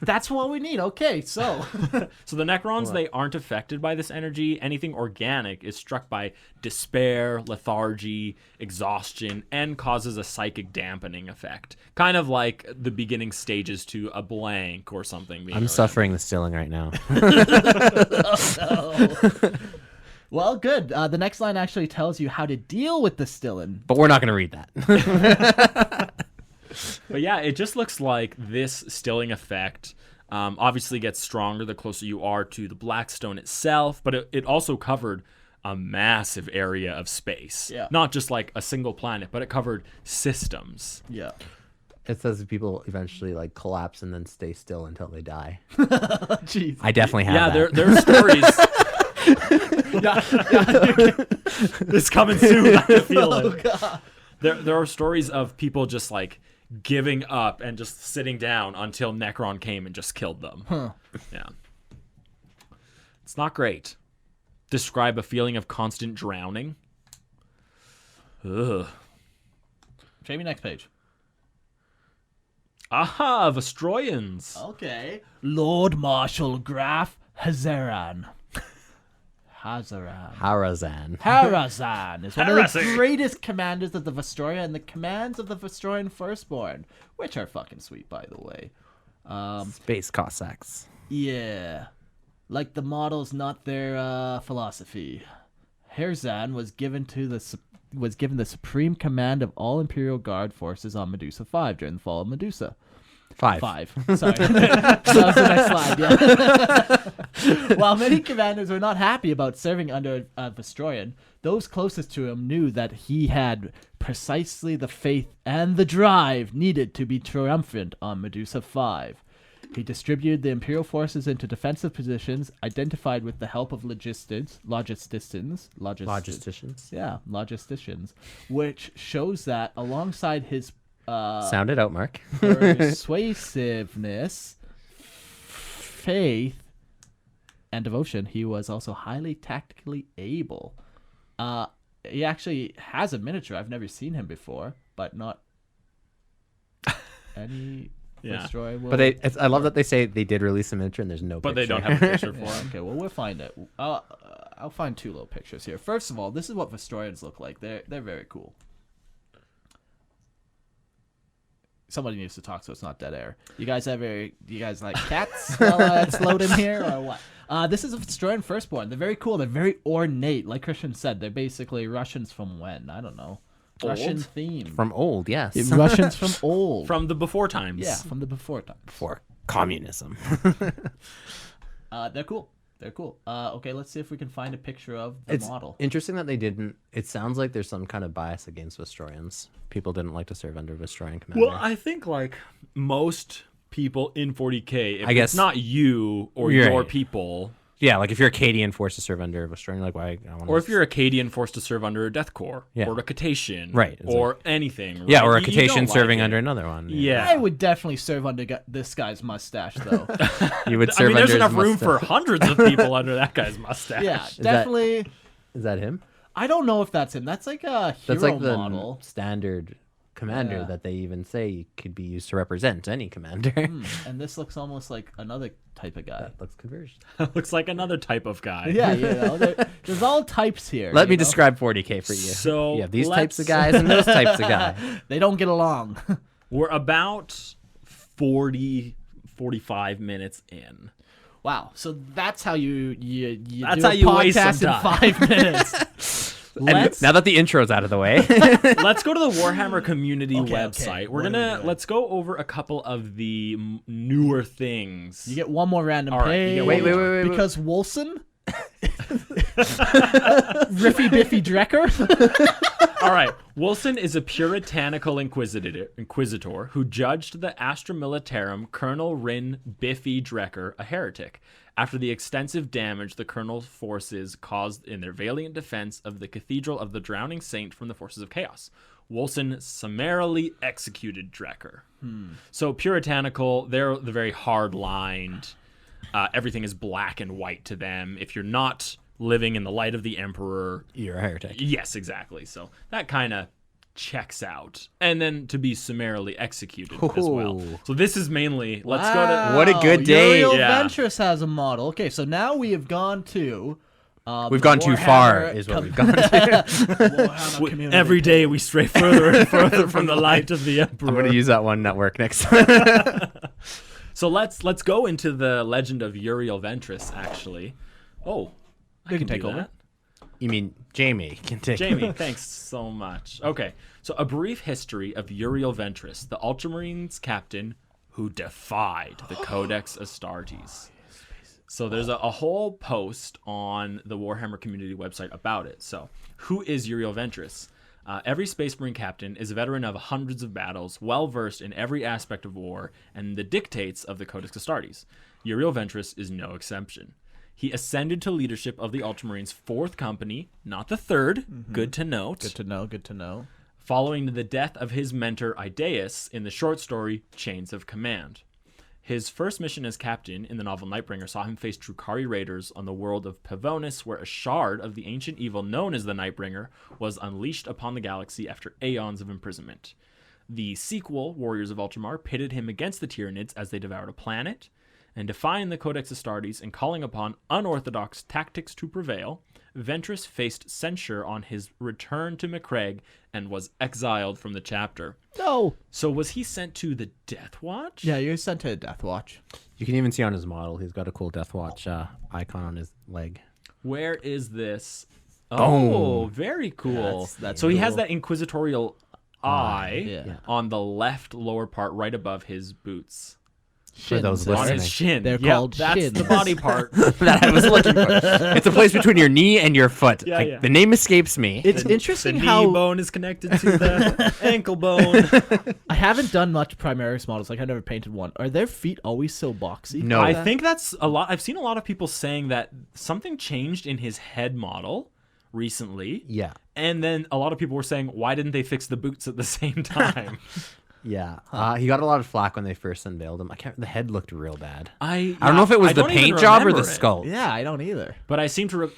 That's what we need. Okay, so So the Necrons, they aren't affected by this energy. Anything organic is struck by despair, lethargy, exhaustion, and causes a psychic dampening effect. Kind of like the beginning stages to a blank or something. I'm suffering the stilling right now. Oh, no. Well, good. The next line actually tells you how to deal with the stilling. But we're not going to read that. But yeah, it just looks like this stilling effect obviously gets stronger the closer you are to the Blackstone itself, but it also covered a massive area of space. Yeah. Not just like a single planet, but it covered systems. Yeah. It says people eventually like collapse and then stay still until they die. Jeez. I definitely have that. There are stories. It's coming soon. I can feel it. God. There are stories of people just like giving up and just sitting down until Necron came and just killed them. Huh. Yeah. It's not great. Describe a feeling of constant drowning. Ugh. Jamie, next page. Aha, Vestroyans. Okay. Lord Marshal Graf Hazaran. Harazan. Harazan is one of Heresy. the greatest commanders of the Vestroya and the commands of the Vestroyan Firstborn, which are fucking sweet, by the way. Space Cossacks. Yeah. Like the models, not their philosophy. Harazan was given the supreme command of all Imperial Guard forces on Medusa 5 during the fall of Medusa. 5. Sorry. That was the next slide, yeah. While many commanders were not happy about serving under a Vestroyan, those closest to him knew that he had precisely the faith and the drive needed to be triumphant on Medusa 5. He distributed the Imperial forces into defensive positions, identified with the help of logisticians, which shows that alongside his Sound it out, Mark. persuasiveness, faith, and devotion, he was also highly tactically able. He actually has a miniature. I've never seen him before, but not any. Yeah. But I love that they say they did release a miniature and there's no But picture. they don't have a picture for Yeah, him. okay, well, we'll find it. I'll find 2 little pictures here. First of all, this is what Vestroyans look like. They're very cool. Somebody needs to talk so it's not dead air. You guys like cats while it's loading here or what? This is a Vestroyan Firstborn. They're very cool. They're very ornate. Like Christian said, they're basically Russians from when? I don't know. Old? Russian theme. From old, yes. Russians from old. From the before times. Yeah, from the before time. Before communism. They're cool. They're cool. Okay, let's see if we can find a picture of the It's model. interesting that they didn't. It sounds like there's some kind of bias against Vestroyans. People didn't like to serve under Vestroyan commander. Well, I think like most people in 40K, if I guess- it's not you or You're your right. people, yeah, like if you're Acadian forced to serve under Vestroyan, like why? I want or if you're Acadian forced to serve under a Death Corps, Yeah. or a Catation, Right, it's or anything. yeah, right? or a You don't Catation like serving it. under another one. Yeah. I would definitely serve under this guy's mustache, though. You would I serve mean, there's under enough his room mustache. for hundreds of people under that guy's mustache. Yeah, that- definitely. Is that him? I don't know if that's him. That's like a hero That's like the model. standard commander Yeah. that they even say could be used to represent any commander. And this looks almost like another type of guy. That looks converged. Looks like another type of guy. Yeah, there's all types here. Let me you know? describe 40K for you. So you have these types of let's- guys and those types of guys. They don't get along. We're about 45 minutes in. Wow. So that's how you That's do how a you waste podcast some in time. 5 minutes. And now that the intro's out of the way, Let's go to the Warhammer community Okay, website. okay. We're What are we gonna doing? let's go over a couple of the newer things. You get one more random All right, page. you get one more. Wait. Because Wolson? Riffy Biffy Drecker? All right. Wilson is a puritanical inquisitor who judged the Astra Militarum Colonel Rin Biffy Drecker a heretic after the extensive damage the colonel's forces caused in their valiant defense of the Cathedral of the Drowning Saint from the forces of chaos. Wilson summarily executed Drecker. So puritanical, they're the very hard-lined. Everything is black and white to them. If you're not living in the light of the Emperor. You're a heretic. Yes, exactly. So that kind of checks out. And then to be summarily executed as well. So this is mainly, let's go to... What a good day. Uriel Yeah. Ventress has a model. Okay, so now we have gone to... We've gone too far, Warhammer is what we've gone to. Warhammer community. Every day we stray further and further from the light of the Emperor. I'm going to use that one network next time. So let's go into the legend of Uriel Ventress, actually. Oh, You can take do over. that. You mean Jamie can take Jamie, thanks so much. Okay, so a brief history of Uriel Ventress, the Ultramarines captain who defied the Codex Astartes. So there's a whole post on the Warhammer community website about it. So who is Uriel Ventress? Every Space Marine captain is a veteran of hundreds of battles, well-versed in every aspect of war and the dictates of the Codex Astartes. Uriel Ventress is no exception. He ascended to leadership of the Ultramarines' 4th Company, not the 3rd, good to note, Good to know, good to know. following the death of his mentor Idaeus in the short story Chains of Command. His first mission as captain in the novel Nightbringer saw him face Drukhari raiders on the world of Pavonis, where a shard of the ancient evil known as the Nightbringer was unleashed upon the galaxy after aeons of imprisonment. The sequel, Warriors of Ultramar, pitted him against the Tyranids as they devoured a planet, and defying the Codex Astartes and calling upon unorthodox tactics to prevail, Ventress faced censure on his return to Macragge and was exiled from the chapter. No. So was he sent to the Death Watch? Yeah, you're sent to Death Watch. You can even see on his model, he's got a cool Death Watch icon on his leg. Where is this? Oh, very cool. That's so he has cool. that inquisitorial eye Yeah. on the left lower part right above his boots. For those Shins. On his listening. shin. They're Yep, called that's shins. the body part. That I was looking for. It's a place between your knee and your foot. Yeah, yeah. The name escapes me. It's The interesting knee how bone is connected to the ankle bone. I haven't done much Primaris models. Like, I've never painted one. Are their feet always so boxy? No. I think that's a lot. I've seen a lot of people saying that something changed in his head model recently. Yeah. And then a lot of people were saying, why didn't they fix the boots at the same time? Yeah. He got a lot of flack when they first unveiled him. The head looked real bad. I don't know if it was I the don't even paint job or the remember it. sculpt. Yeah, I don't either. But I seem to.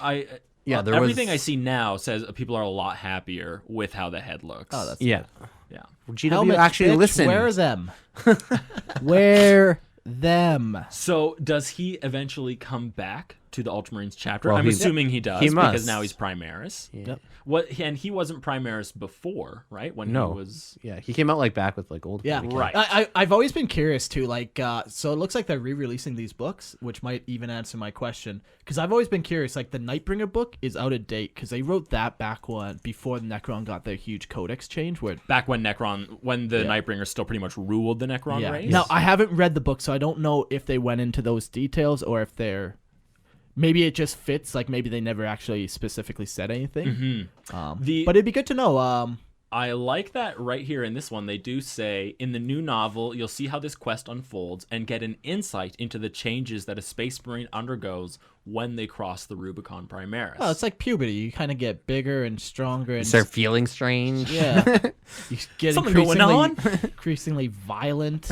Yeah, there everything was- I see now says people are a lot happier with how the head looks. Oh, that's Yeah. yeah. Well, GW Helmets, actually bitch, listened. Wear them. Wear them. So does he eventually come back to the Ultramarines chapter? Well, I'm he's- assuming he does he because must. now he's Primaris. Yep. And he wasn't Primaris before, right? When No. he was. Yeah, he came out like back with like old. Yeah, Kid. Right. I've always been curious too. Like, so it looks like they're re-releasing these books, which might even answer my question. Because I've always been curious. Like, the Nightbringer book is out of date because they wrote that back before the Necron got their huge codex change. Where Back when the Nightbringer still pretty much ruled the Necron race. Now I haven't read the book, so I don't know if they went into those details or if they're. Maybe it just fits. Like, maybe they never actually specifically said anything. But it'd be good to know. I like that right here in this one. They do say, in the new novel, you'll see how this quest unfolds and get an insight into the changes that a Space Marine undergoes when they cross the Rubicon Primaris. Oh, it's like puberty. You kind of get bigger and stronger, and Start feeling strange. yeah, you get Something going on? increasingly violent.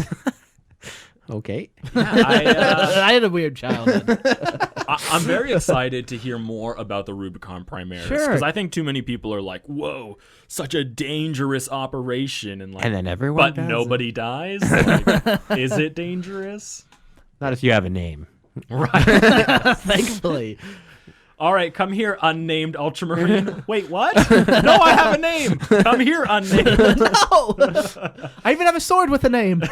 Okay. I had a weird childhood. I'm very excited to hear more about the Rubicon Primaris. Sure. Because I think too many people are like, whoa, such a dangerous operation. And And then everyone but does nobody dies? Like, is it dangerous? Not if you have a name. Right. Thankfully. All right, come here, unnamed Ultramarine. Wait, what? No, I have a name. Come here, unnamed. No! I even have a sword with a name.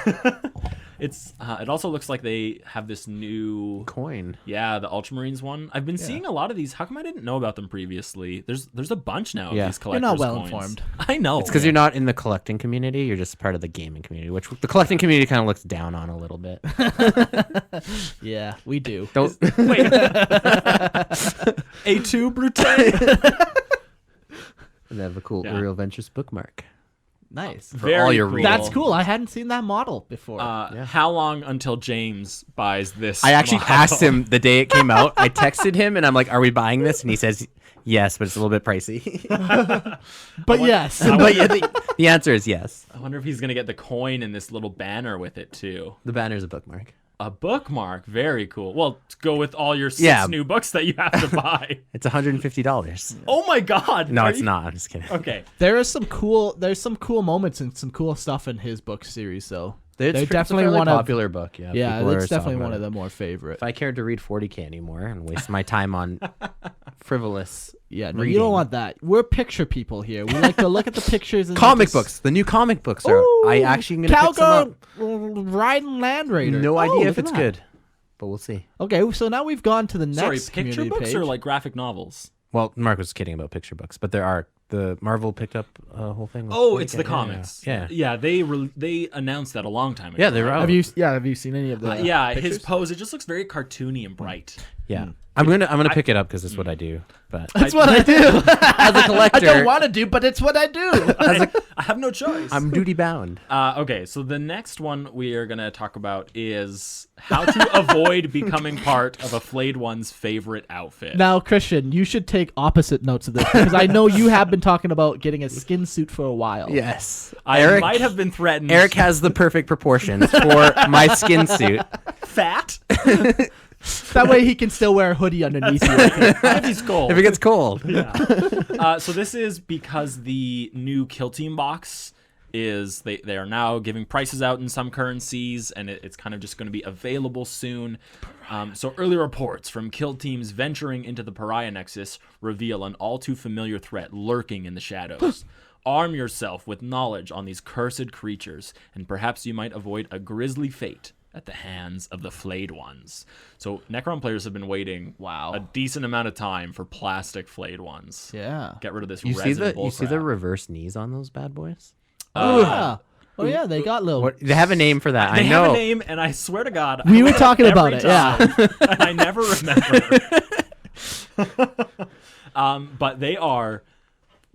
It also looks like they have this new Coin. Yeah, the Ultramarines one. I've been seeing a lot of these. How come I didn't know about them previously? There's a bunch now of Yeah. these You're collectors. not well coins. informed. I know. It's because you're not in the collecting community. You're just part of the gaming community, which the collecting community kind of looks down on a little bit. Yeah, we do. Don't. Wait. A2 Brute. They have a cool Yeah. Uriel Ventress bookmark. Nice. Very all your cool. reading. That's cool. I hadn't seen that model before. How long until James buys this? I actually model? asked him the day it came out. I texted him and I'm like, "Are we buying this?" And he says, "Yes, but it's a little bit pricey." but yes. But yeah, the answer is yes. I wonder if he's gonna get the coin and this little banner with it too. The banner's a bookmark. A bookmark, very cool. Well, to go with all your 6 Yeah. new books that you have to buy. It's $150. Oh my god! No, Are it's you- not. I'm just kidding. Okay. There's some cool moments and some cool stuff in his book series, though. They're definitely one one of popular book. Yeah, yeah, people it's are definitely talking one about of it. the more favorite. If I cared to read 40K anymore and waste my time on frivolous Yeah, no, you reading. don't want that. We're picture people here. We like to look at the pictures and comic just- books. The new comic books are. Ooh, I actually am gonna pick some Cowgirl up. riding Land Raider. No Oh, idea look if at it's that. good, but we'll see. Okay, so now we've gone to the next Sorry, picture community books page. or like graphic novels? Well, Mark was kidding about picture books, but there are. The Marvel picked up a whole thing. With Oh, 40K. it's the comics. Yeah. They announced that a long time ago. Yeah, they're right? out. Have you seen any of the Yeah, pictures? his pose, it just looks very cartoony and bright. Yeah, I'm gonna pick it up because it's what I do. But That's what I do. as a collector, I don't want to do, but it's what I do. I have no choice. I'm duty bound. Okay, so the next one we are going to talk about is how to avoid becoming part of a Flayed One's favorite outfit. Now, Christian, you should take opposite notes of this because I know you have been talking about getting a skin suit for a while. Yes, I might have been threatened. Eric has the perfect proportions for my skin suit. fat. That way he can still wear a hoodie underneath you. If he's cold. If it gets cold. So this is because the new Kill Team box is they are now giving prices out in some currencies, and it's kind of just going to be available soon. So early reports from Kill Teams venturing into the Pariah Nexus reveal an all too familiar threat lurking in the shadows. Arm yourself with knowledge on these cursed creatures, and perhaps you might avoid a grisly fate at the hands of the Flayed Ones. So Necron players have been waiting a decent amount of time for plastic Flayed Ones. Yeah. Get rid of this You see resin the bullcrap. reverse knees on those bad boys? Yeah. Oh yeah, they got little. What, they have a name for that. They I know. have a name, and I swear to God, We I were look talking every about it, yeah. time, and I never remember. But they are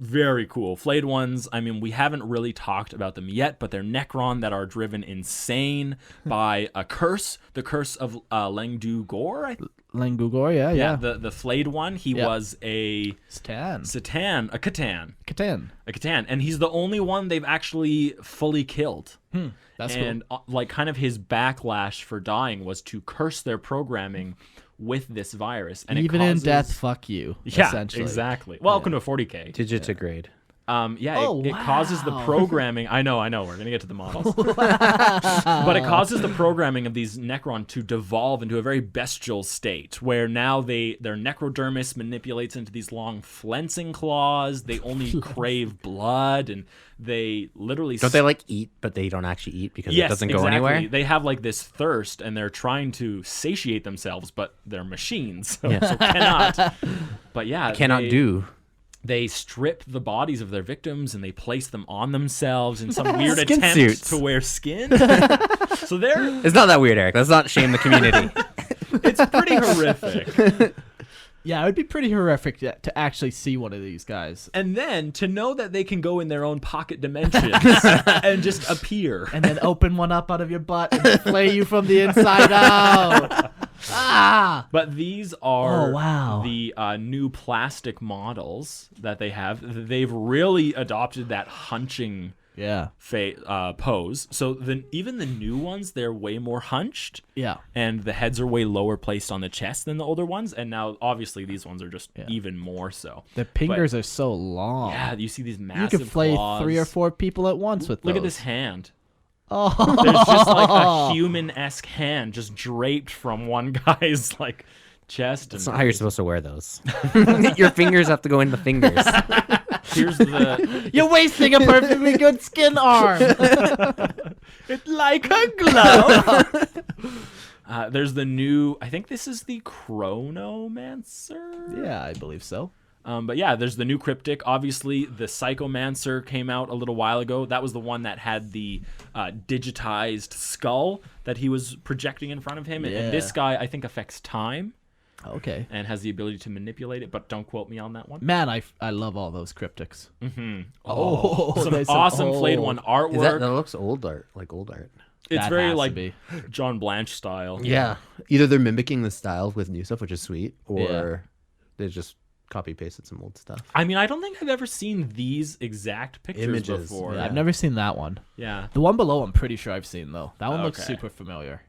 very cool. Flayed Ones, I mean, we haven't really talked about them yet, but they're Necron that are driven insane by a curse, the curse of Lengdu-Gor. Langugor, yeah. The Flayed One, he was a Catan. a Catan. Catan. A Catan, and he's the only one they've actually fully killed. That's and like kind of his backlash for dying was to curse their programming with this virus, and even it in causes... death, fuck you. Yeah, essentially. exactly. Welcome to 40K. Digits are great. It causes the programming. I know. We're gonna get to the models, but it causes the programming of these Necron to devolve into a very bestial state, where now their necrodermis manipulates into these long flensing claws. They only crave blood, and they literally Don't they like eat, but they don't actually eat because it doesn't go exactly. anywhere? They have like this thirst, and they're trying to satiate themselves, but they're machines, so cannot. But yeah, They strip the bodies of their victims and they place them on themselves in some weird Skin attempt suits. to wear skin. So It's not that weird, Eric. Let's not shame the community. it's pretty horrific. Yeah, it would be pretty horrific to actually see one of these guys. And then to know that they can go in their own pocket dimensions and just appear. And then open one up out of your butt and flay you from the inside out. But these are wow. the new plastic models that they have. They've really adopted that hunching pose. So even the new ones, they're way more hunched. Yeah. And the heads are way lower placed on the chest than the older ones. And now, obviously, these ones are just even more so. The fingers are so long. Yeah, you see these massive You could flay claws. 3 or 4 people at once with those. Look at this hand. Oh. There's just like a human-esque hand just draped from one guy's like chest. That's not how you're supposed to wear those. Your fingers have to go in the fingers. Here's the... You're wasting a perfectly good skin arm. It's like a glove. There's the new... I think this is the Chronomancer? Yeah, I believe so. But yeah, there's the new cryptic. Obviously, the Psychomancer came out a little while ago. That was the one that had the digitized skull that he was projecting in front of him. And this guy, I think, affects time. Okay. And has the ability to manipulate it, but don't quote me on that one. Man, I love all those cryptics. Mm-hmm. Oh, some awesome Flayed One artwork. That looks old art, like old art. It's That very has to like be. John Blanche style. Yeah. Either they're mimicking the style with new stuff, which is sweet, or they just copy pasted some old stuff. I mean, I don't think I've ever seen these exact pictures Images, before. I've never seen that one. Yeah. The one below, I'm pretty sure I've seen though. That one looks Okay. super familiar.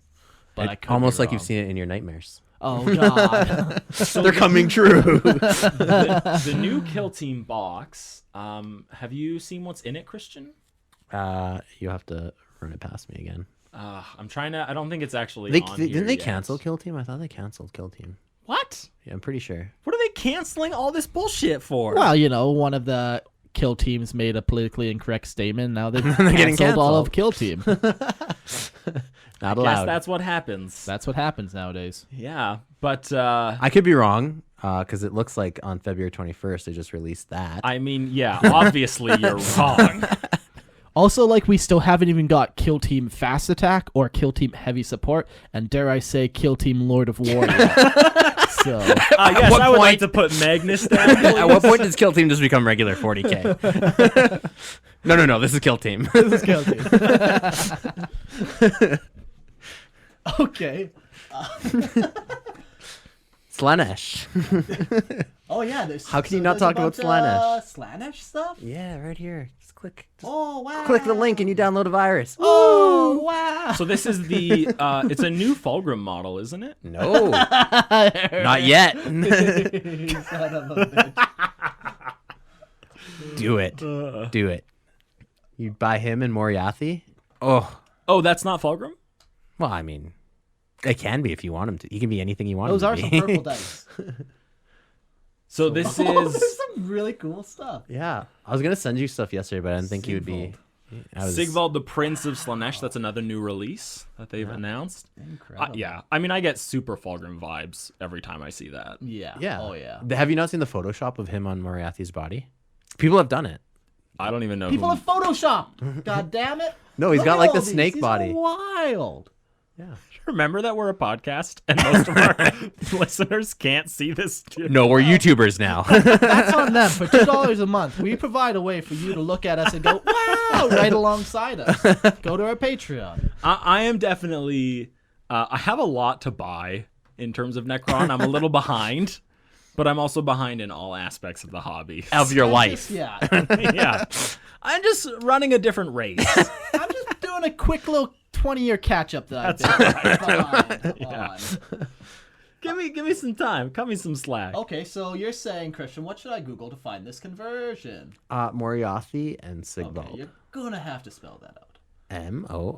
but I could Almost be like you've wrong. seen it in your nightmares. Oh god. They're coming true. The new Kill Team box. Have you seen what's in it, Christian? You have to run it past me again. I'm trying to. I don't think it's actually. They, on didn't here they yet. cancel Kill Team? I thought they canceled Kill Team. What? Yeah, I'm pretty sure. What are they canceling all this bullshit for? Well, one of the Kill Teams made a politically incorrect statement. Now they've getting canceled all canceled. of Kill Team. Not I guess allowed. that's what happens. That's what happens nowadays. Yeah, but I could be wrong because it looks like on February 21st they just released that. I mean, yeah, obviously you're wrong. Also, we still haven't even got Kill Team Fast Attack or Kill Team Heavy Support, and dare I say, Kill Team Lord of War. So, Yes, what I would like point- to put Magnus down. At what point does Kill Team just become regular 40k? No. This is Kill Team. this is Kill Team. Okay. Slanesh. Oh yeah, there's. How can you not talk about Slanesh? Slanesh stuff. Yeah, right here. Just click. Oh wow. Click the link and you download a virus. Oh wow. So this is the. It's a new Fulgrim model, isn't it? No, not yet. Son of a bitch. Do it. Do it. You buy him and Moriarty? Oh, that's not Fulgrim. Well, I mean, it can be if you want him to. He can be anything you want Those him are to some be. purple dice. So this Oh, is there's some really cool stuff. Yeah. I was going to send you stuff yesterday, but I didn't think you would be. Sigvald, the Prince of Slanesh. That's another new release that they've announced. Incredible. Yeah, I mean, I get super Fulgrim vibes every time I see that. Yeah. Yeah. Oh yeah. Have you not seen the Photoshop of him on Moriarty's body? People have done it. I don't even know. People who... have photoshopped. God damn it. No, he's Look got at like all the these. snake These body. are wild. Yeah. Remember that we're a podcast and most of our listeners can't see this. No, we're YouTubers now. That's on them. For $2 a month, we provide a way for you to look at us and go, wow, right alongside us. Go to our Patreon. I am definitely. I have a lot to buy in terms of Necron. I'm a little behind, but I'm also behind in all aspects of the hobby. Of your life. Yeah. Yeah, I'm just running a different race. I'm just doing a quick little 20-year catch-up that That's I've been. Come on. Give me some time. Cut me some slack. Okay, so you're saying, Christian, what should I Google to find this conversion? Moriarty and Sigvald. Okay, you're going to have to spell that out.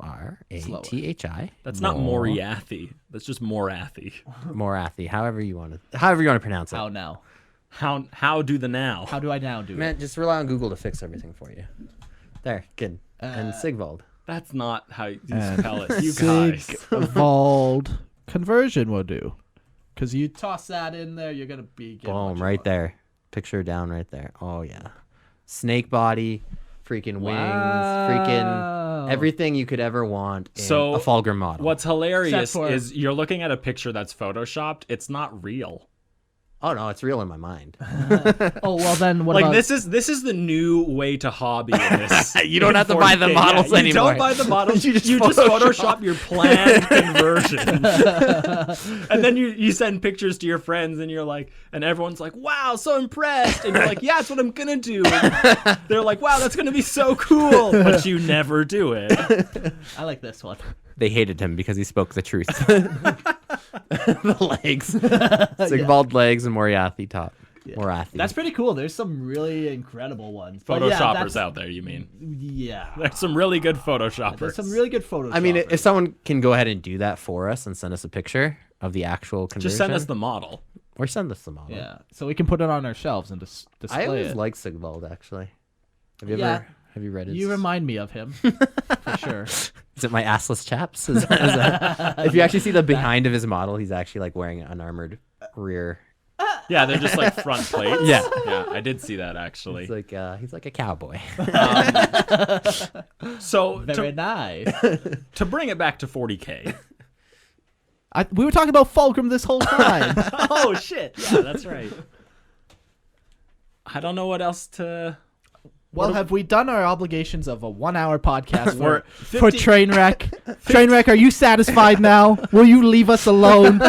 Morathi. That's not Moriarty. That's just Morathi. Morathi. However you want to pronounce it. How now? How do the now? How do I now do Man, it? just rely on Google to fix everything for you. There, good. And Sigvald. That's not how you spell it. You guys. Sigvald conversion will do. Because you toss that in there, you're going to be getting Boom, what you right want. there. Picture down right there. Oh, yeah. Snake body, freaking wings, Wow. freaking everything you could ever want in So, a Fulgrim model. What's hilarious Except for- is you're looking at a picture that's photoshopped. It's not real. Oh, no, it's real in my mind. Oh, well then what Like about... this is the new way to hobby in this. You don't have to in buy the 40K. models You anymore. don't buy the models. You You just just Photoshop. Photoshop your planned conversion. And then you send pictures to your friends and you're like, and everyone's like, wow, so impressed. And you're like, yeah, that's what I'm gonna do. And they're like, wow, that's gonna be so cool. But you never do it. I like this one. They hated him because he spoke the truth. The legs. Sigvald legs and Moriarty top. Yeah. Morathi. That's pretty cool. There's some really incredible ones. But yeah, Photoshoppers that's- out there, you mean? Yeah. There's some really good photoshoppers. There's some really good photos. I mean, if someone can go ahead and do that for us and send us a picture of the actual conversion. Just send us the model. Or send us the model. Yeah. So we can put it on our shelves and display I always it. like Sigvald, actually. Have you Yeah. ever... Have you read his... You remind me of him. For sure. Is it my assless chaps? Is that... If you actually see the behind of his model, he's actually like wearing an unarmored rear. Yeah, they're just like front plates. Yeah. Yeah, I did see that actually. He's like a cowboy. So Very nice. to bring it back to 40K. We were talking about Fulgrim this whole time. Oh shit! Yeah, that's right. I don't know what else to. Well, have we done our obligations of a 1-hour podcast We're for 50 Trainwreck? Trainwreck, are you satisfied now? Will you leave us alone?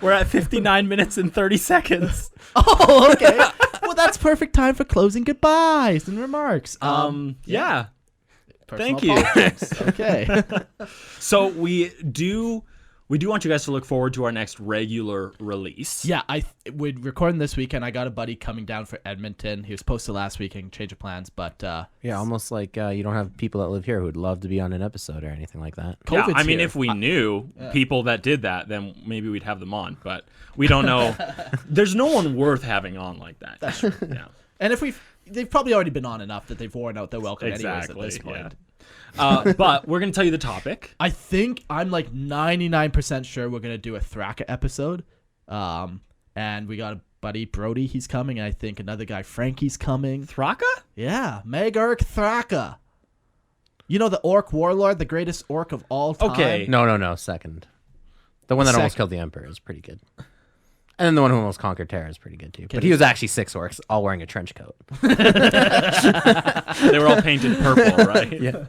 We're at 59 minutes and 30 seconds. Oh, okay. Well, that's perfect time for closing goodbyes and remarks. Yeah. Thank you. Okay. So we do want you guys to look forward to our next regular release. Yeah, we're recording this weekend. I got a buddy coming down for Edmonton. He was supposed to last weekend, change of plans, but yeah, almost like you don't have people that live here who would love to be on an episode or anything like that. Yeah, I mean, here. if we knew people that did that, then maybe we'd have them on. But we don't know. There's no one worth having on like that. That's true. Yeah. And they've probably already been on enough that they've worn out their welcome anyways at this point. Yeah. But we're going to tell you the topic. I think I'm like 99% sure we're going to do a Thraka episode. And we got a buddy, Brody, he's coming. I think another guy, Frankie's coming. Thraka? Yeah, Meg-Urk Thraka. You know the orc warlord, the greatest orc of all time? Okay. No, second. The one that almost killed the Emperor is pretty good. And then the one who almost conquered Terra is pretty good too. But he was actually 6 orcs, all wearing a trench coat. They were all painted purple, right? Yeah.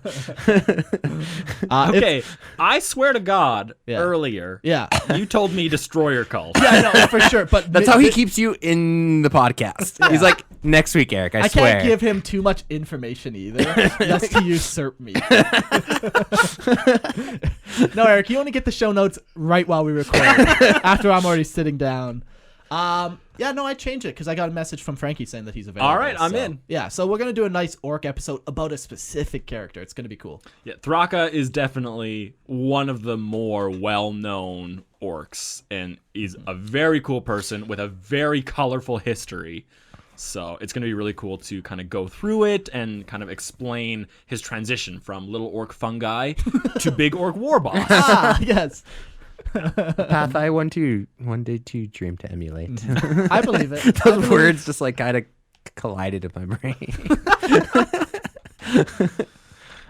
Okay, I swear to God, earlier, Yeah. you told me destroyer cult. Yeah, I know, for sure. But That's how he keeps you in the podcast. Yeah. He's like, next week, Eric, I can't swear. give him too much information either. That's to usurp me. No, Eric, you only get the show notes right while we record. After I'm already sitting down. Yeah, no, I changed it because I got a message from Frankie saying that he's available. All right, I'm in. Yeah, so we're going to do a nice orc episode about a specific character. It's going to be cool. Yeah, Thraka is definitely one of the more well-known orcs, and he's a very cool person with a very colorful history. So it's going to be really cool to kind of go through it and kind of explain his transition from little orc fungi to big orc war boss. Ah, yes. Path I one day to dream to emulate. I believe it. Those words just like kind of collided in my brain.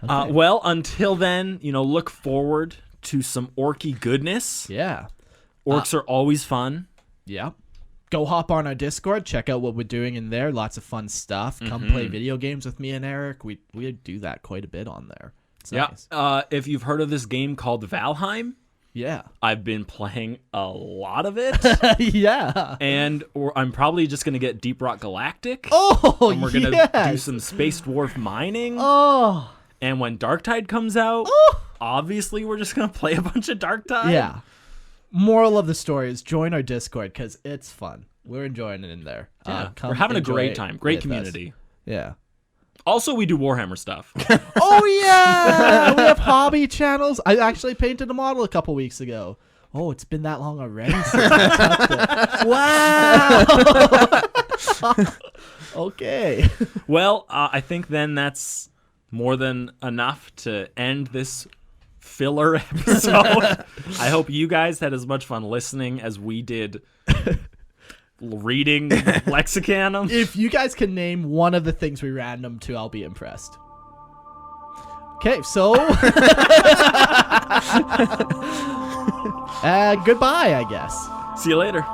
Well, until then, look forward to some orky goodness. Yeah. Orcs are always fun. Yeah. Go hop on our Discord. Check out what we're doing in there. Lots of fun stuff. Come play video games with me and Eric. We do that quite a bit on there. It's nice. If you've heard of this game called Valheim, yeah. I've been playing a lot of it. Yeah. And I'm probably just going to get Deep Rock Galactic. Oh, and we're going to do some Space Dwarf mining. Oh. And when Darktide comes out, obviously we're just going to play a bunch of Darktide. Yeah. Moral of the story is join our Discord because it's fun. We're enjoying it in there. Yeah. We're having a great time. Great community. Yeah. Also, we do Warhammer stuff. Oh, yeah. We have hobby channels. I actually painted a model a couple weeks ago. Oh, it's been that long already since I touched it. Wow. Okay. Well, I think then that's more than enough to end this filler episode. I hope you guys had as much fun listening as we did reading Lexicanum. If you guys can name one of the things we random to, I'll be impressed. Okay, so goodbye, I guess. See you later.